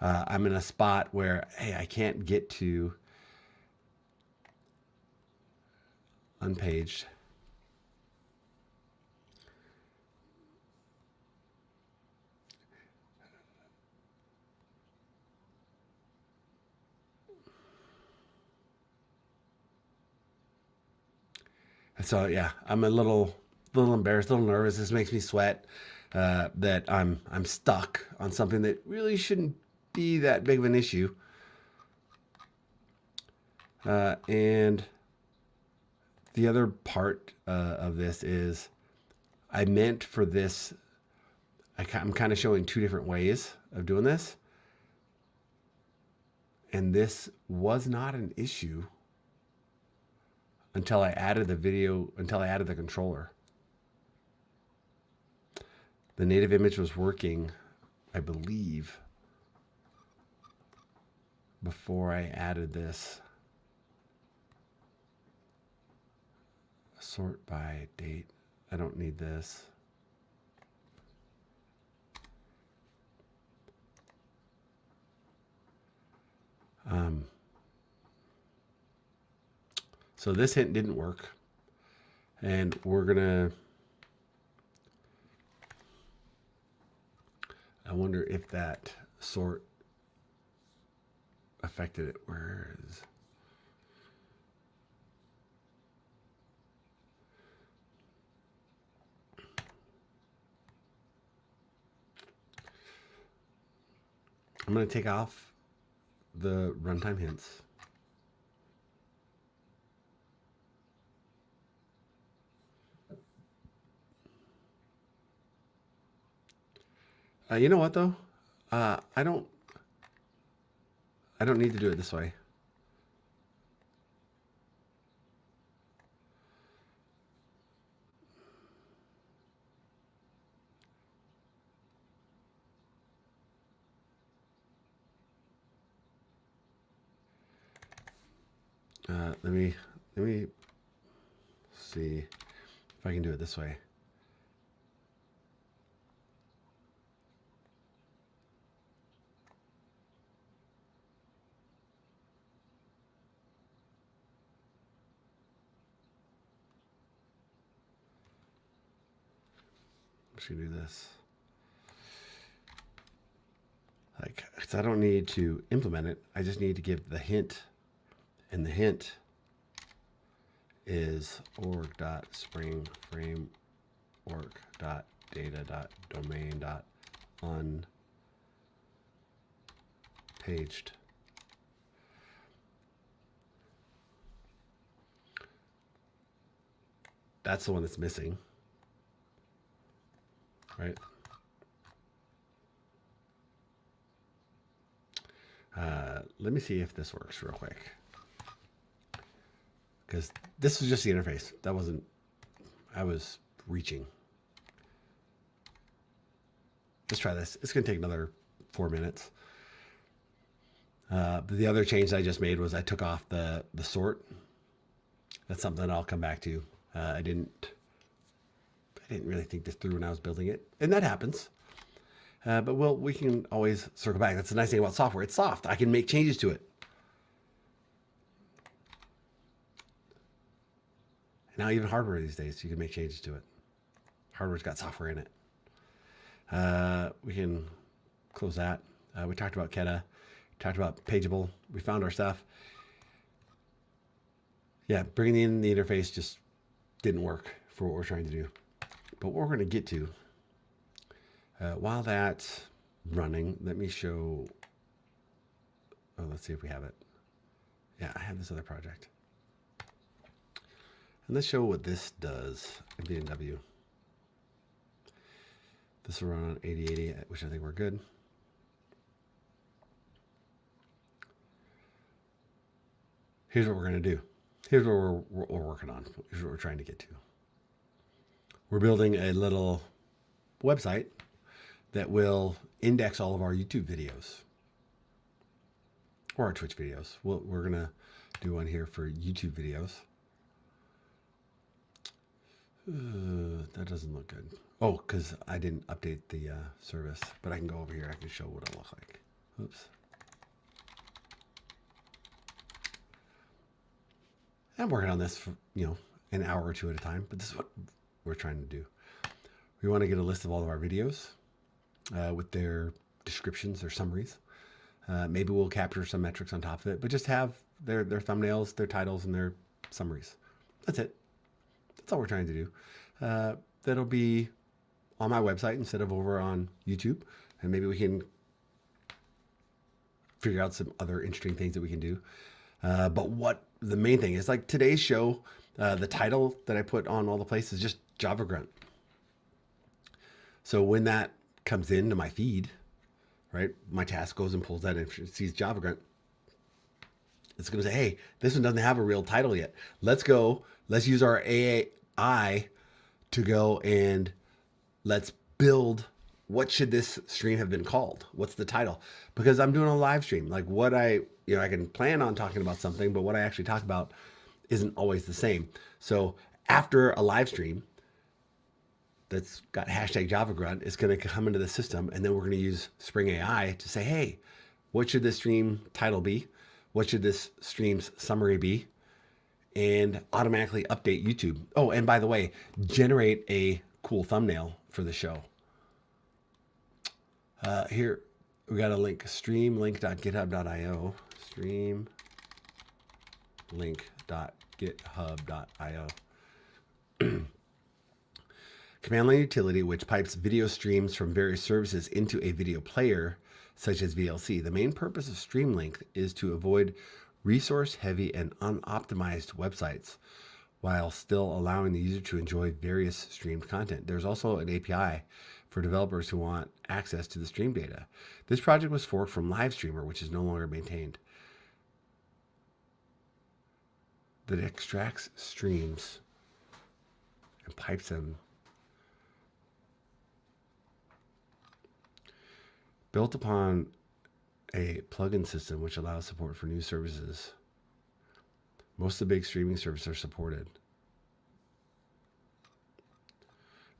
[SPEAKER 1] I'm in a spot where, hey, I can't get to unpaged. So yeah, I'm a little embarrassed, a little nervous. This makes me sweat. That I'm stuck on something that really shouldn't be that big of an issue. And the other part of this is, I meant for this, I'm kind of showing two different ways of doing this. And this was not an issue until I added the controller. The native image was working, I believe, before I added this. Sort by date. I don't need this. So this hint didn't work. And we're gonna, I wonder if that sort affected it. Where is, I'm going to take off the runtime hints. You know what though? Uh, I don't I don't need to do it this way. Let me see if I can do it this way. I'm just gonna do this. Like, 'cause I don't need to implement it. I just need to give the hint, and the hint is org.spring framework.data.domain.unpaged. That's the one that's missing, right? Let me see if this works real quick. Because this was just the interface. That wasn't, I was reaching. Let's try this. It's going to take another 4 minutes. But the other change that I just made was I took off the sort. That's something I'll come back to. I didn't really think this through when I was building it, and that happens. But we can always circle back. That's the nice thing about software. It's soft. I can make changes to it. And now even hardware these days, you can make changes to it. Hardware's got software in it. We can close that. We talked about Keta. We talked about Pageable. We found our stuff. Yeah, bringing in the interface just didn't work for what we're trying to do. But what we're going to get to, while that's running, let me show. Oh, let's see if we have it. Yeah, I have this other project. And let's show what this does in BMW. This will run on 8080, which I think we're good. Here's what we're going to do. Here's what we're working on. Here's what we're trying to get to. We're building a little website that will index all of our YouTube videos or our Twitch videos. We're going to do one here for YouTube videos. That doesn't look good. Oh, because I didn't update the service, but I can go over here. I can show what it'll look like. Oops. I'm working on this for, an hour or two at a time, but this is what we're trying to do. We want to get a list of all of our videos with their descriptions or summaries. Maybe we'll capture some metrics on top of it, but just have their thumbnails, their titles, and their summaries. That's it. That's all we're trying to do. That'll be on my website instead of over on YouTube, and maybe we can figure out some other interesting things that we can do. But what the main thing is, like today's show, the title that I put on all the places is just Java Grunt. So when that comes into my feed, right, my task goes and pulls that in, it sees Java Grunt. It's going to say, hey, this one doesn't have a real title yet. Let's use our AI to go and let's build. What should this stream have been called? What's the title? Because I'm doing a live stream. Like what I can plan on talking about something, but what I actually talk about isn't always the same. So after a live stream that's got hashtag Java Grunt, it's going to come into the system, and then we're going to use Spring AI to say, hey, what should this stream title be? What should this stream's summary be? And automatically update YouTube. Oh, and by the way, generate a cool thumbnail for the show. Here, we got a link, streamlink.github.io, streamlink.github.io. Command line utility, which pipes video streams from various services into a video player, such as VLC. The main purpose of Streamlink is to avoid resource-heavy and unoptimized websites, while still allowing the user to enjoy various streamed content. There's also an API for developers who want access to the stream data. This project was forked from LiveStreamer, which is no longer maintained. That extracts streams and pipes them. Built upon a plugin system which allows support for new services. Most of the big streaming services are supported.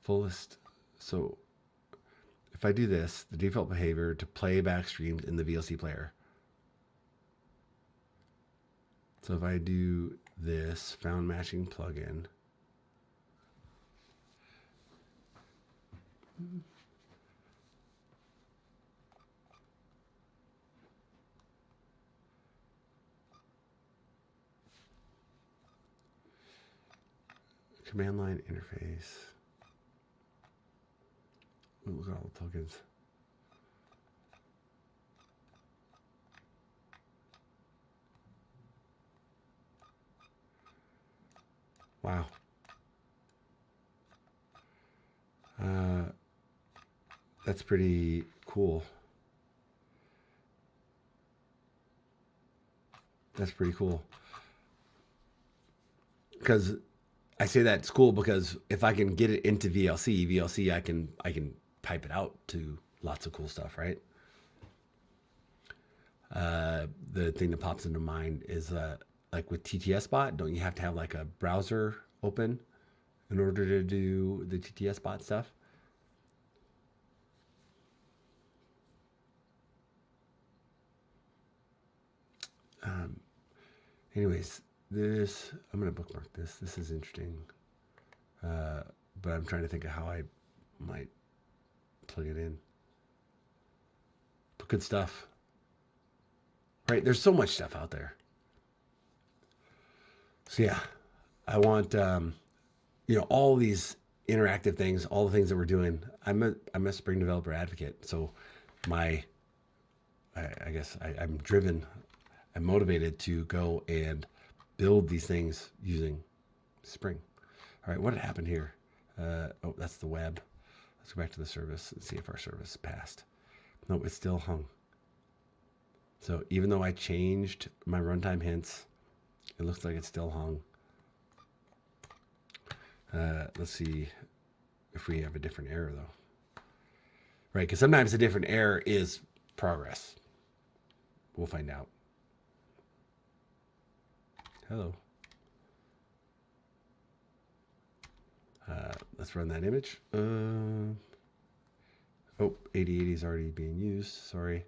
[SPEAKER 1] Fullest. So if I do this, the default behavior to play back streams in the VLC player. So if I do this found matching plugin, command line interface. Ooh, look at all the plugins. Wow. That's pretty cool. That's pretty cool. Because I say that's cool because if I can get it into VLC, I can pipe it out to lots of cool stuff, right? The thing that pops into mind is like with TTS bot, don't you have to have like a browser open in order to do the TTS bot stuff? Anyways, this, I'm going to bookmark this. This is interesting. But I'm trying to think of how I might plug it in. But good stuff. Right? There's so much stuff out there. So yeah, I want, all these interactive things, all the things that we're doing. I'm a Spring developer advocate. So I guess I'm driven, I'm motivated to go and build these things using Spring. All right, what had happened here? Oh, that's the web. Let's go back to the service and see if our service passed. No, it's still hung. So even though I changed my runtime hints, it looks like it's still hung. Let's see if we have a different error though. Right, because sometimes a different error is progress. We'll find out. Hello. Let's run that image. Oh, 8080 is already being used. Sorry.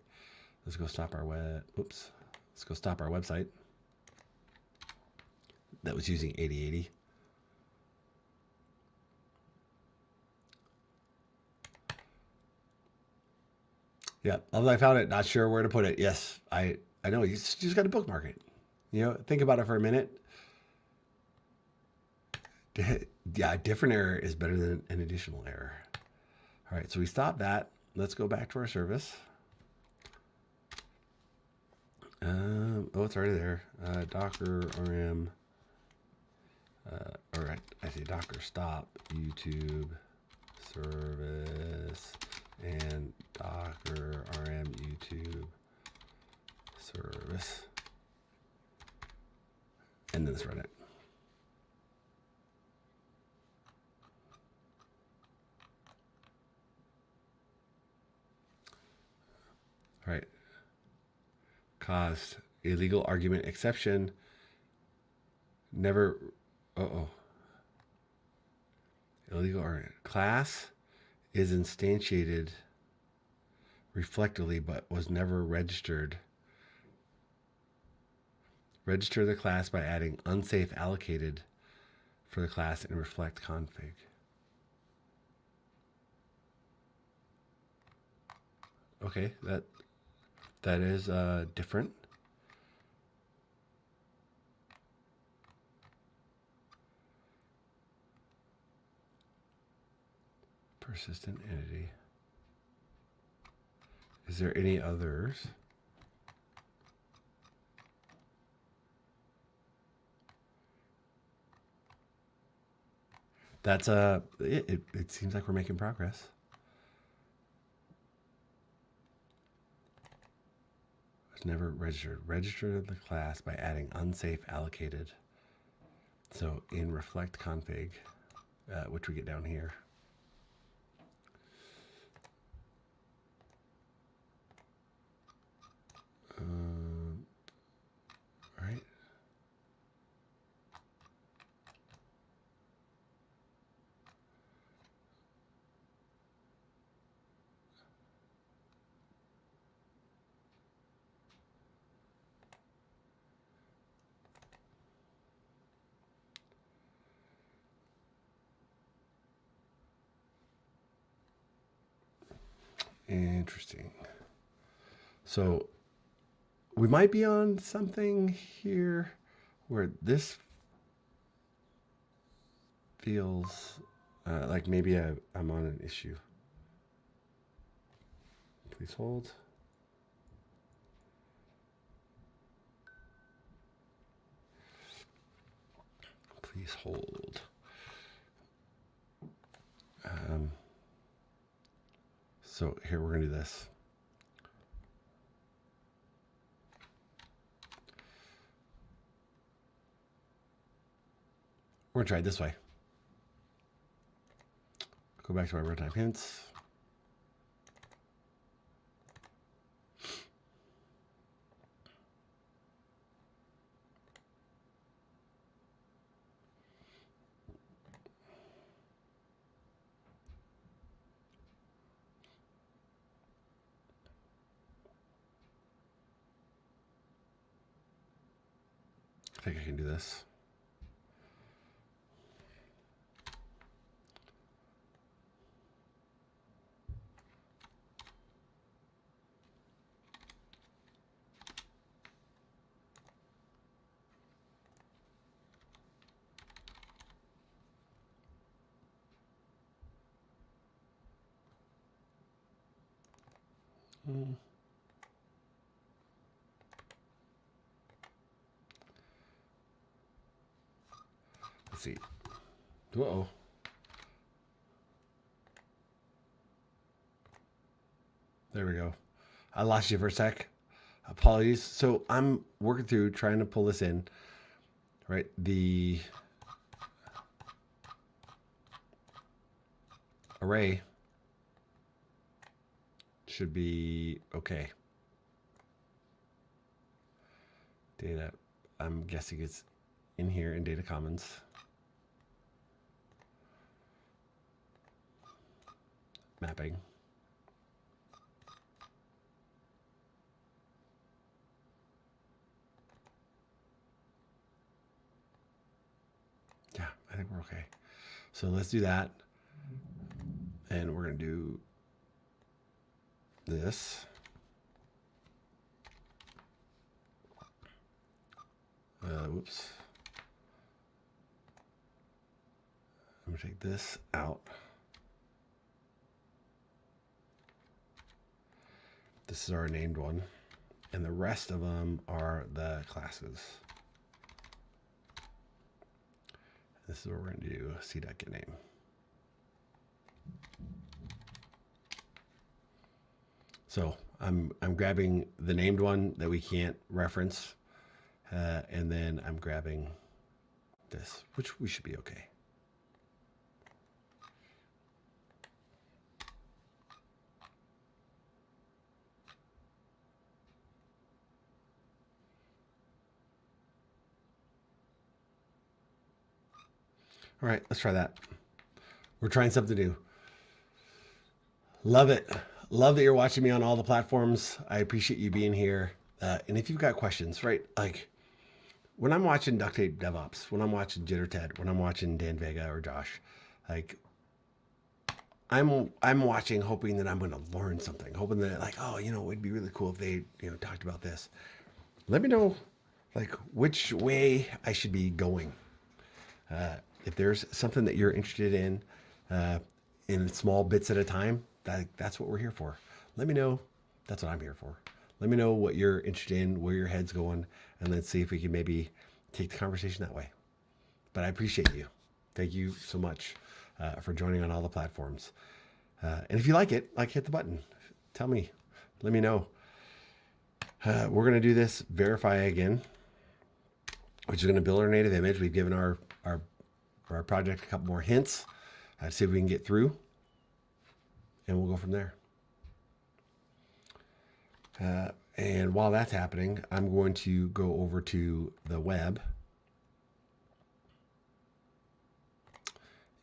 [SPEAKER 1] Let's go stop our Oops. Let's go stop our website. That was using 8080. Yeah, I found it. Not sure where to put it. Yes, I know. You just got to bookmark it. Think about it for a minute. Yeah, a different error is better than an additional error. All right, so we stopped that. Let's go back to our service. Oh, it's already there. Docker RM. All right, I say Docker stop YouTube service and Docker RM YouTube service. And then let's run it. All right. Caused illegal argument exception. Never. Illegal argument. Class is instantiated reflectively but was never registered. Register the class by adding unsafe allocated for the class in reflect config. Okay, that is different. Persistent entity. Is there any others? That's it seems like we're making progress. was never registered. Register the class by adding unsafe allocated. So in reflect config, which we get down here. Right. Interesting. So we might be on something here where this feels like maybe I'm on an issue. Please hold. Please hold. So here we're going to do this. We're going to try it this way. Go back to my runtime hints. I think I can do this. Let's see. Uh-oh. There we go. I lost you for a sec. Apologies. So I'm working through trying to pull this in, right? The array should be okay. Data, I'm guessing it's in here in Data Commons. Mapping. Yeah, I think we're okay. So let's do that. And we're going to do this. Whoops. I'm going to take this out. This is our named one. And the rest of them are the classes. This is what we're going to do, c.getName. So I'm grabbing the named one that we can't reference, and then I'm grabbing this, which we should be okay. All right, let's try that. We're trying something new. Love it. Love that you're watching me on all the platforms. I appreciate you being here. And if you've got questions, right? Like when I'm watching Duct Tape DevOps, when I'm watching Jitter Ted, when I'm watching Dan Vega or Josh, like I'm watching hoping that I'm going to learn something, hoping that like, oh, you know, it'd be really cool if they, you know, talked about this. Let me know like which way I should be going. If there's something that you're interested in small bits at a time, that's what we're here for. Let me know. That's what I'm here for. Let me know what you're interested in, where your head's going, and let's see if we can maybe take the conversation that way. But I appreciate you. Thank you so much for joining on all the platforms. And if you like it, like hit the button. Tell me. Let me know. We're going to do this verify again, which is going to build our native image. We've given our project a couple more hints. See if we can get through, and we'll go from there. And while that's happening, I'm going to go over to the web.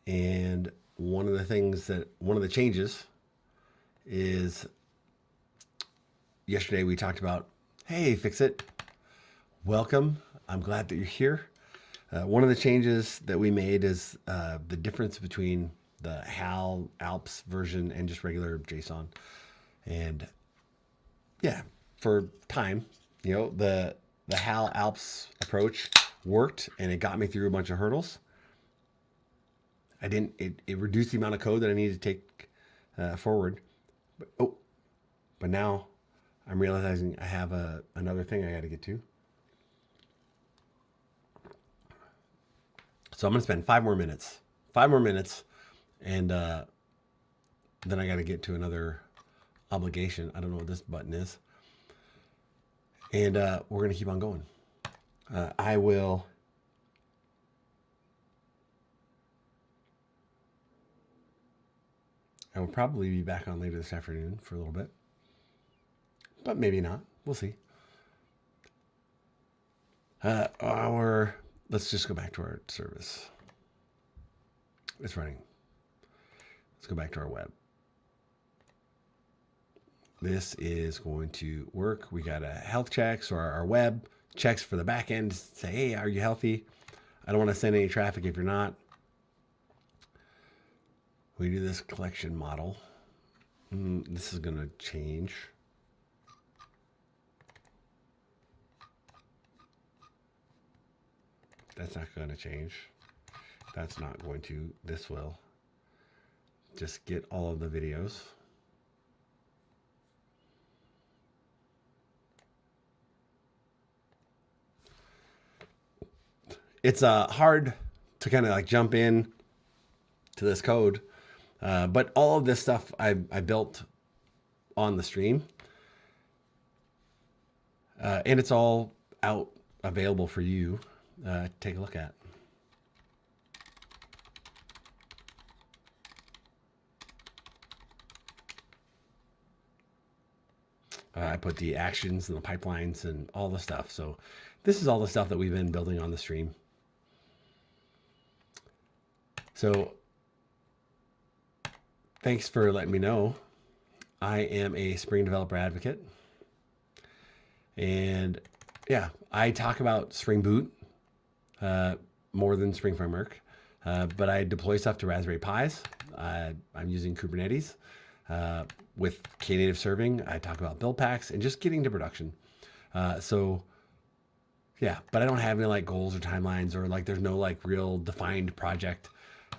[SPEAKER 1] And one of the changes is yesterday we talked about, hey, Fix-It, welcome. I'm glad that you're here. One of the changes that we made is the difference between the HAL Alps version and just regular JSON. And yeah, for time, the HAL Alps approach worked and it got me through a bunch of hurdles. It reduced the amount of code that I needed to take forward. But now I'm realizing I have another thing I got to get to. So I'm going to spend 5 more minutes, and then I got to get to another obligation. I don't know what this button is. And we're going to keep on going. I will probably be back on later this afternoon for a little bit, but maybe not. We'll see. Let's just go back to our service. It's running. Let's go back to our web. This is going to work. We got a health check, so our web checks for the back end to say, hey, are you healthy? I don't want to send any traffic if you're not. We do this collection model. This is going to change. That's not going to change. That's not going to. This will. Just get all of the videos. It's hard to kind of like jump in to this code, but all of this stuff I built on the stream, and it's all out available for you to take a look at. I put the actions and the pipelines and all the stuff. So this is all the stuff that we've been building on the stream. So thanks for letting me know. I am a Spring Developer Advocate. And yeah, I talk about Spring Boot more than Spring Framework, but I deploy stuff to Raspberry Pis. I'm using Kubernetes. With Knative serving, I talk about build packs and just getting to production. So yeah, but I don't have any like goals or timelines or like there's no like real defined project.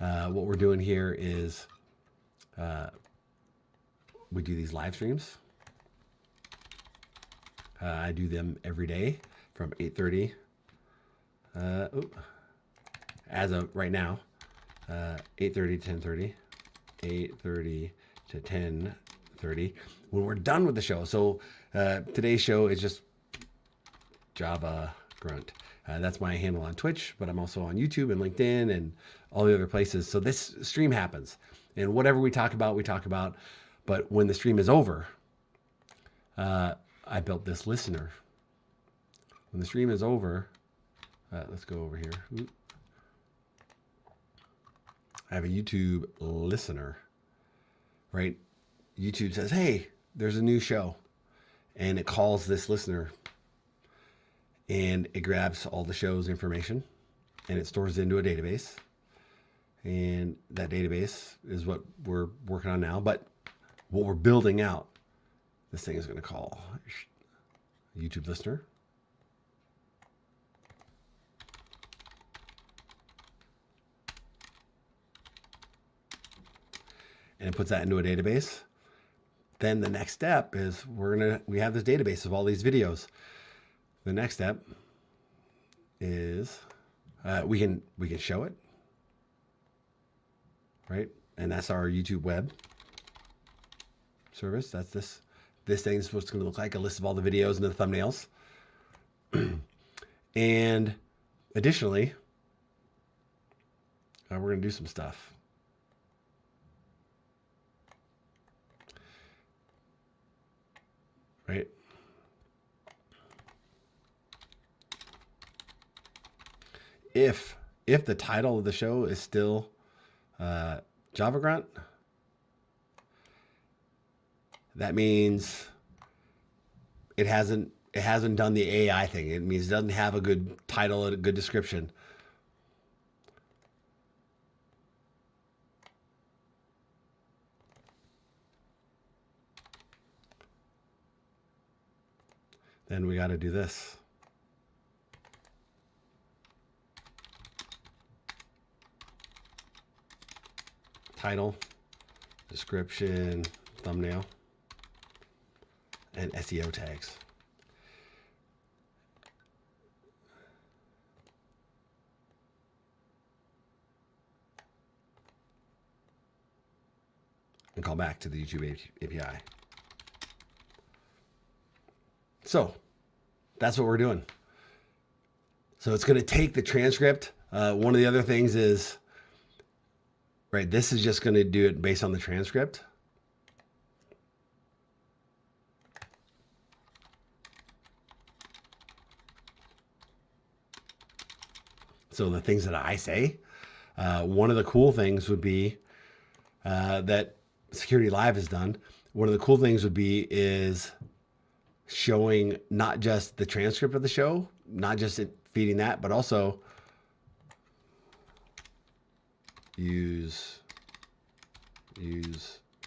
[SPEAKER 1] What we're doing here is we do these live streams. I do them every day from 8:30. As of right now, 8:30 to 10:30, 8:30 to 10:30 when we're done with the show. So today's show is just Java Grunt. That's my handle on Twitch, but I'm also on YouTube and LinkedIn and all the other places. So this stream happens, and whatever we talk about, we talk about. But when the stream is over, I built this listener. When the stream is over, let's go over here. I have a YouTube listener, right? YouTube says, hey, there's a new show. And it calls this listener. And it grabs all the show's information. And it stores it into a database. And that database is what we're working on now. But what we're building out, this thing is going to call YouTube listener. And it puts that into a database. Then the next step is we have this database of all these videos. The next step is we can show it, right? And that's our YouTube web service. That's this thing is what's going to look like, a list of all the videos and the thumbnails. And additionally, we're going to do some stuff. Right? If the title of the show is still Java Grunt, that means it hasn't done the AI thing. It means it doesn't have a good title and a good description. Then we got to do this. Title, description, thumbnail, and SEO tags. And call back to the YouTube API. So that's what we're doing. So it's going to take the transcript. One of the other things is, right, this is just going to do it based on the transcript. So the things that I say, one of the cool things would be that Security Live has done. One of the cool things would be is showing not just the transcript of the show, not just it feeding that, but also use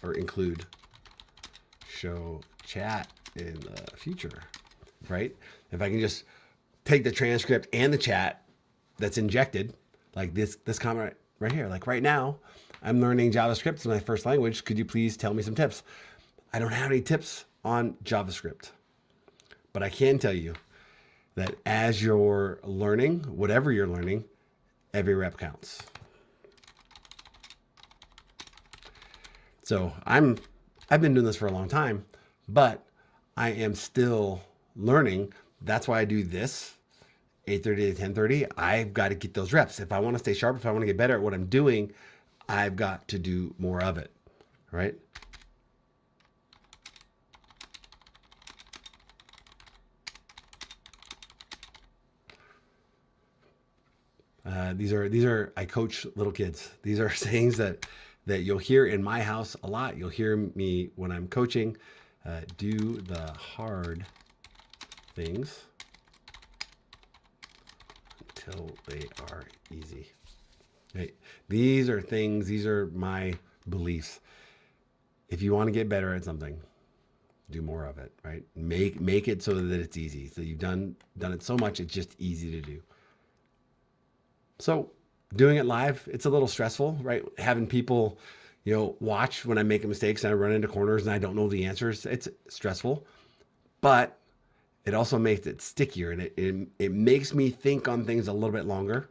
[SPEAKER 1] or include show chat in the future, right? If I can just take the transcript and the chat that's injected, like this comment right here, like right now, I'm learning JavaScript. It's my first language. Could you please tell me some tips? I don't have any tips on JavaScript, but I can tell you that as you're learning, whatever you're learning, every rep counts. So I've been doing this for a long time, but I am still learning. That's why I do this 8:30 to 10:30. I've got to get those reps. If I want to stay sharp, if I want to get better at what I'm doing, I've got to do more of it, right? These are I coach little kids. These are sayings that you'll hear in my house a lot. You'll hear me when I'm coaching. Do the hard things until they are easy. Right? These are things. These are my beliefs. If you want to get better at something, do more of it. Right? Make it so that it's easy. So you've done it so much, it's just easy to do. So doing it live, it's a little stressful, right? Having people, watch when I'm making mistakes and I run into corners and I don't know the answers. It's stressful, but it also makes it stickier and it makes me think on things a little bit longer.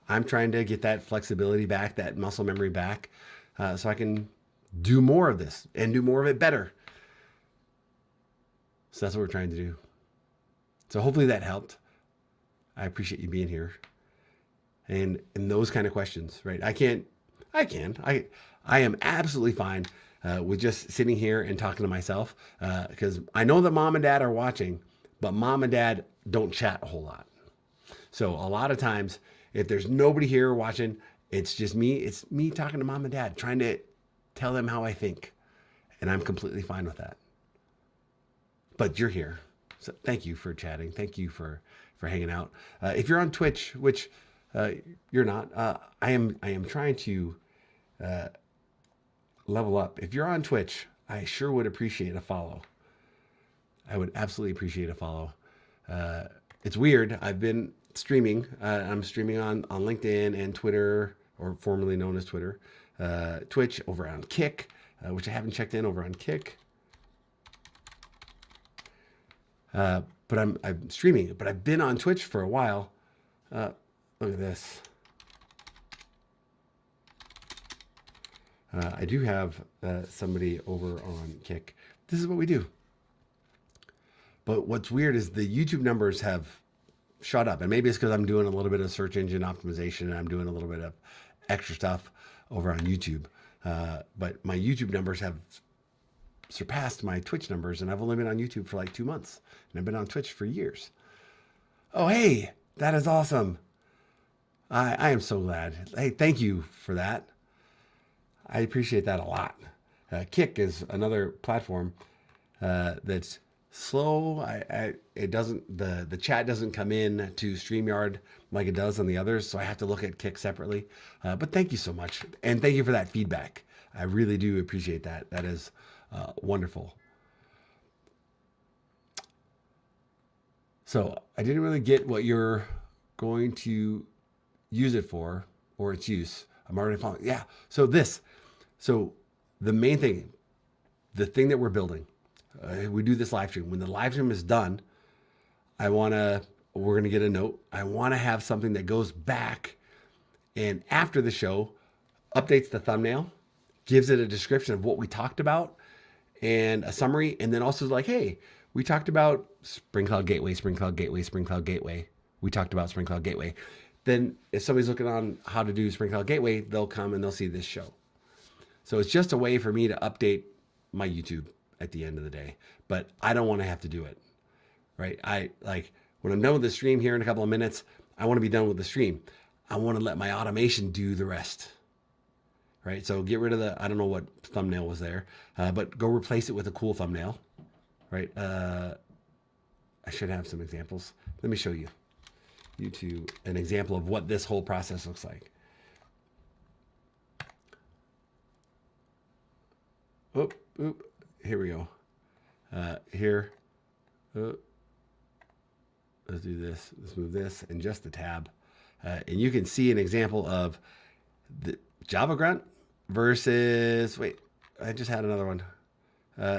[SPEAKER 1] I'm trying to get that flexibility back, that muscle memory back, so I can do more of this and do more of it better. So that's what we're trying to do. So hopefully that helped. I appreciate you being here. And those kind of questions, right? I am absolutely fine with just sitting here and talking to myself because I know that mom and dad are watching, but mom and dad don't chat a whole lot. So a lot of times, if there's nobody here watching, it's just me. It's me talking to mom and dad, trying to tell them how I think. And I'm completely fine with that. But you're here. So thank you for chatting. Thank you for hanging out. If you're on Twitch, which you're not. I am trying to level up. If you're on Twitch, I sure would appreciate a follow. I would absolutely appreciate a follow. It's weird. I've been streaming. I'm streaming on LinkedIn and Twitter, or formerly known as Twitter, Twitch, over on Kick, which I haven't checked in over on Kick. But I'm streaming. But I've been on Twitch for a while. Look at this. I do have somebody over on Kick. This is what we do. But what's weird is the YouTube numbers have shot up. And maybe it's because I'm doing a little bit of search engine optimization and I'm doing a little bit of extra stuff over on YouTube. But my YouTube numbers have surpassed my Twitch numbers, and I've only been on YouTube for like 2 months, and I've been on Twitch for years. Oh, hey, that is awesome. I am so glad. Hey, thank you for that. I appreciate that a lot. Kick is another platform that's slow. It doesn't the chat doesn't come in to StreamYard like it does on the others, so I have to look at Kick separately. But thank you so much, and thank you for that feedback. I really do appreciate that. That is wonderful. So I didn't really get what you're going to use it for or its use. I'm already following. Yeah. So the main thing, the thing that we're building, we do this live stream. When the live stream is done, we're going to get a note. I want to have something that goes back and after the show updates the thumbnail, gives it a description of what we talked about and a summary. And then also like, hey, we talked about Spring Cloud Gateway, Spring Cloud Gateway, Spring Cloud Gateway. We talked about Spring Cloud Gateway. Then if somebody's looking on how to do Spring Cloud Gateway, they'll come and they'll see this show. So it's just a way for me to update my YouTube at the end of the day, but I don't want to have to do it, right? I like when I'm done with the stream here in a couple of minutes, I want to be done with the stream. I want to let my automation do the rest, right? So get rid of I don't know what thumbnail was there, but go replace it with a cool thumbnail, right? I should have some examples. Let me show you YouTube an example of what this whole process looks like. Oop, here we go. Here, let's do this. Let's move this and just the tab. And you can see an example of the Java Grunt versus, wait, I just had another one.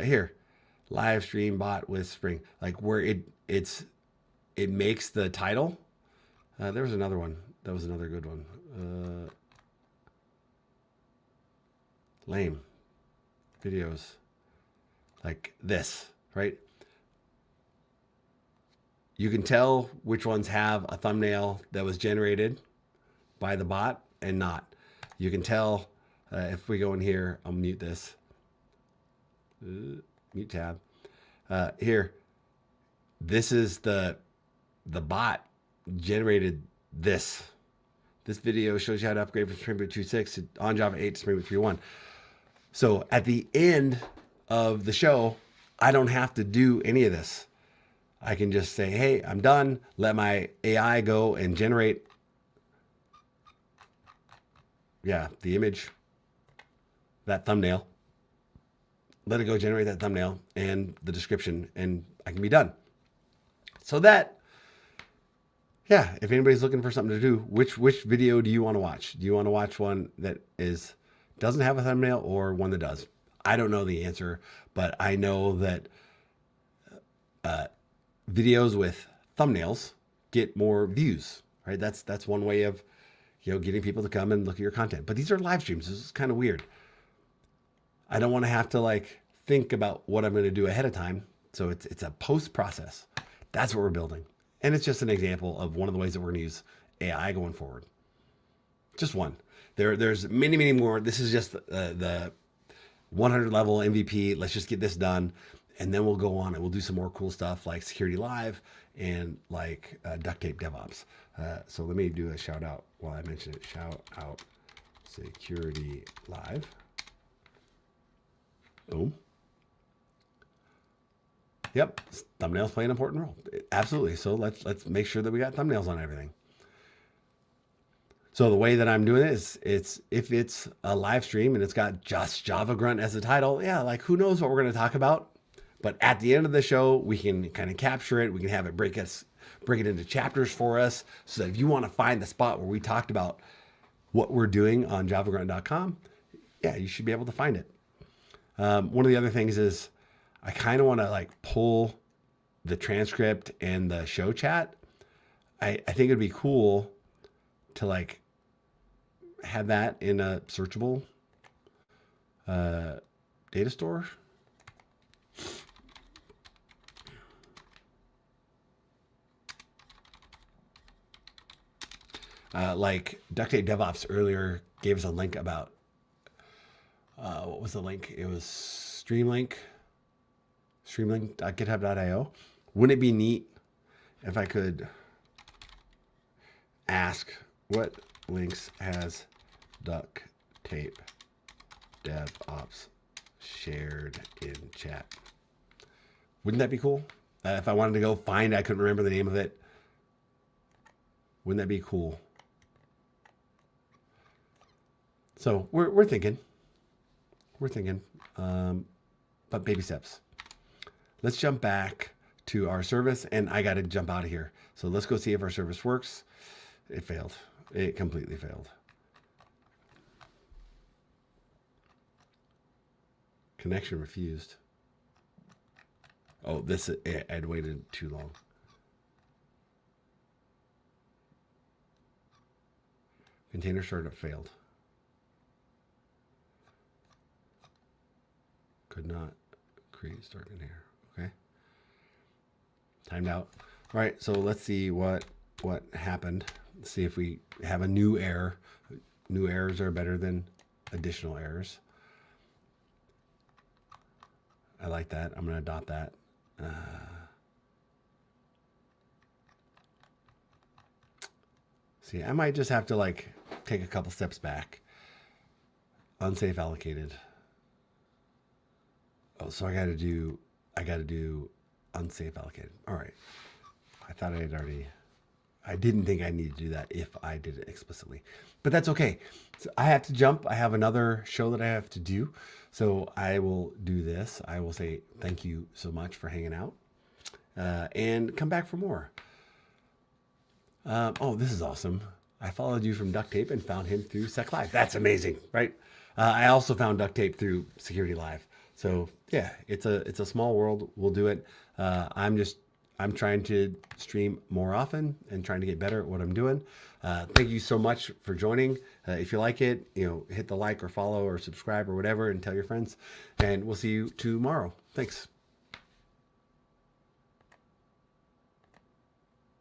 [SPEAKER 1] Here, live stream bot with Spring, like where it makes the title. There was another one. That was another good one. Lame videos like this, right? You can tell which ones have a thumbnail that was generated by the bot and not. You can tell if we go in here, I'll mute this. Mute tab. Here, this is the bot generated this. This video shows you how to upgrade from Spring Boot 2.6 on Java 8 to Spring Boot 3.1. So at the end of the show, I don't have to do any of this. I can just say, hey, I'm done. Let my AI go and generate, the image, that thumbnail. Let it go generate that thumbnail and the description, and I can be done. So that, if anybody's looking for something to do, which video do you want to watch? Do you want to watch one that doesn't have a thumbnail or one that does? I don't know the answer, but I know that videos with thumbnails get more views, right? That's one way of, getting people to come and look at your content. But these are live streams. This is kind of weird. I don't want to have to think about what I'm going to do ahead of time. So it's a post process. That's what we're building. And it's just an example of one of the ways that we're going to use AI going forward. Just one. There's many, many more. This is just the 100 level MVP. Let's just get this done. And then we'll go on and we'll do some more cool stuff like Security Live and like Duct Tape DevOps. So let me do a shout out while I mention it. Shout out Security Live. Boom. Yep, thumbnails play an important role. Absolutely. So let's make sure that we got thumbnails on everything. So the way that I'm doing it is if it's a live stream and it's got just Java Grunt as the title, who knows what we're going to talk about. But at the end of the show, we can kind of capture it. We can have it break it into chapters for us. So that if you want to find the spot where we talked about what we're doing on javagrunt.com, you should be able to find it. One of the other things is I kind of want to pull the transcript and the show chat. I think it'd be cool to have that in a searchable Data store. Like Duct Tape DevOps earlier gave us a link about, what was the link? It was streamlink.github.io. Wouldn't it be neat if I could ask what links has Duct Tape DevOps shared in chat? Wouldn't that be cool? If I wanted to go find, I couldn't remember the name of it. Wouldn't that be cool? So we're thinking, but baby steps. Let's jump back to our service, and I got to jump out of here. So let's go see if our service works. It failed. It completely failed. Connection refused. Oh, I'd waited too long. Container startup failed. Could not create start container. Okay. Timed out. All right, so let's see what happened. Let's see if we have a new error. New errors are better than additional errors. I like that. I'm going to adopt that. See, I might just have to like take a couple steps back. Unsafe allocated. Oh, so I got to do unsafe allocated. All right. I thought I didn't think I needed to do that if I did it explicitly, but that's okay. So I have to jump. I have another show that I have to do. So I will do this. I will say thank you so much for hanging out, and come back for more. Oh, this is awesome. I followed you from Duct Tape and found him through SecLive. That's amazing, right? I also found Duct Tape through Security Live. So yeah, it's a small world. We'll do it. I'm trying to stream more often and trying to get better at what I'm doing. Thank you so much for joining. If you like it, hit the like or follow or subscribe or whatever and tell your friends. And we'll see you tomorrow. Thanks.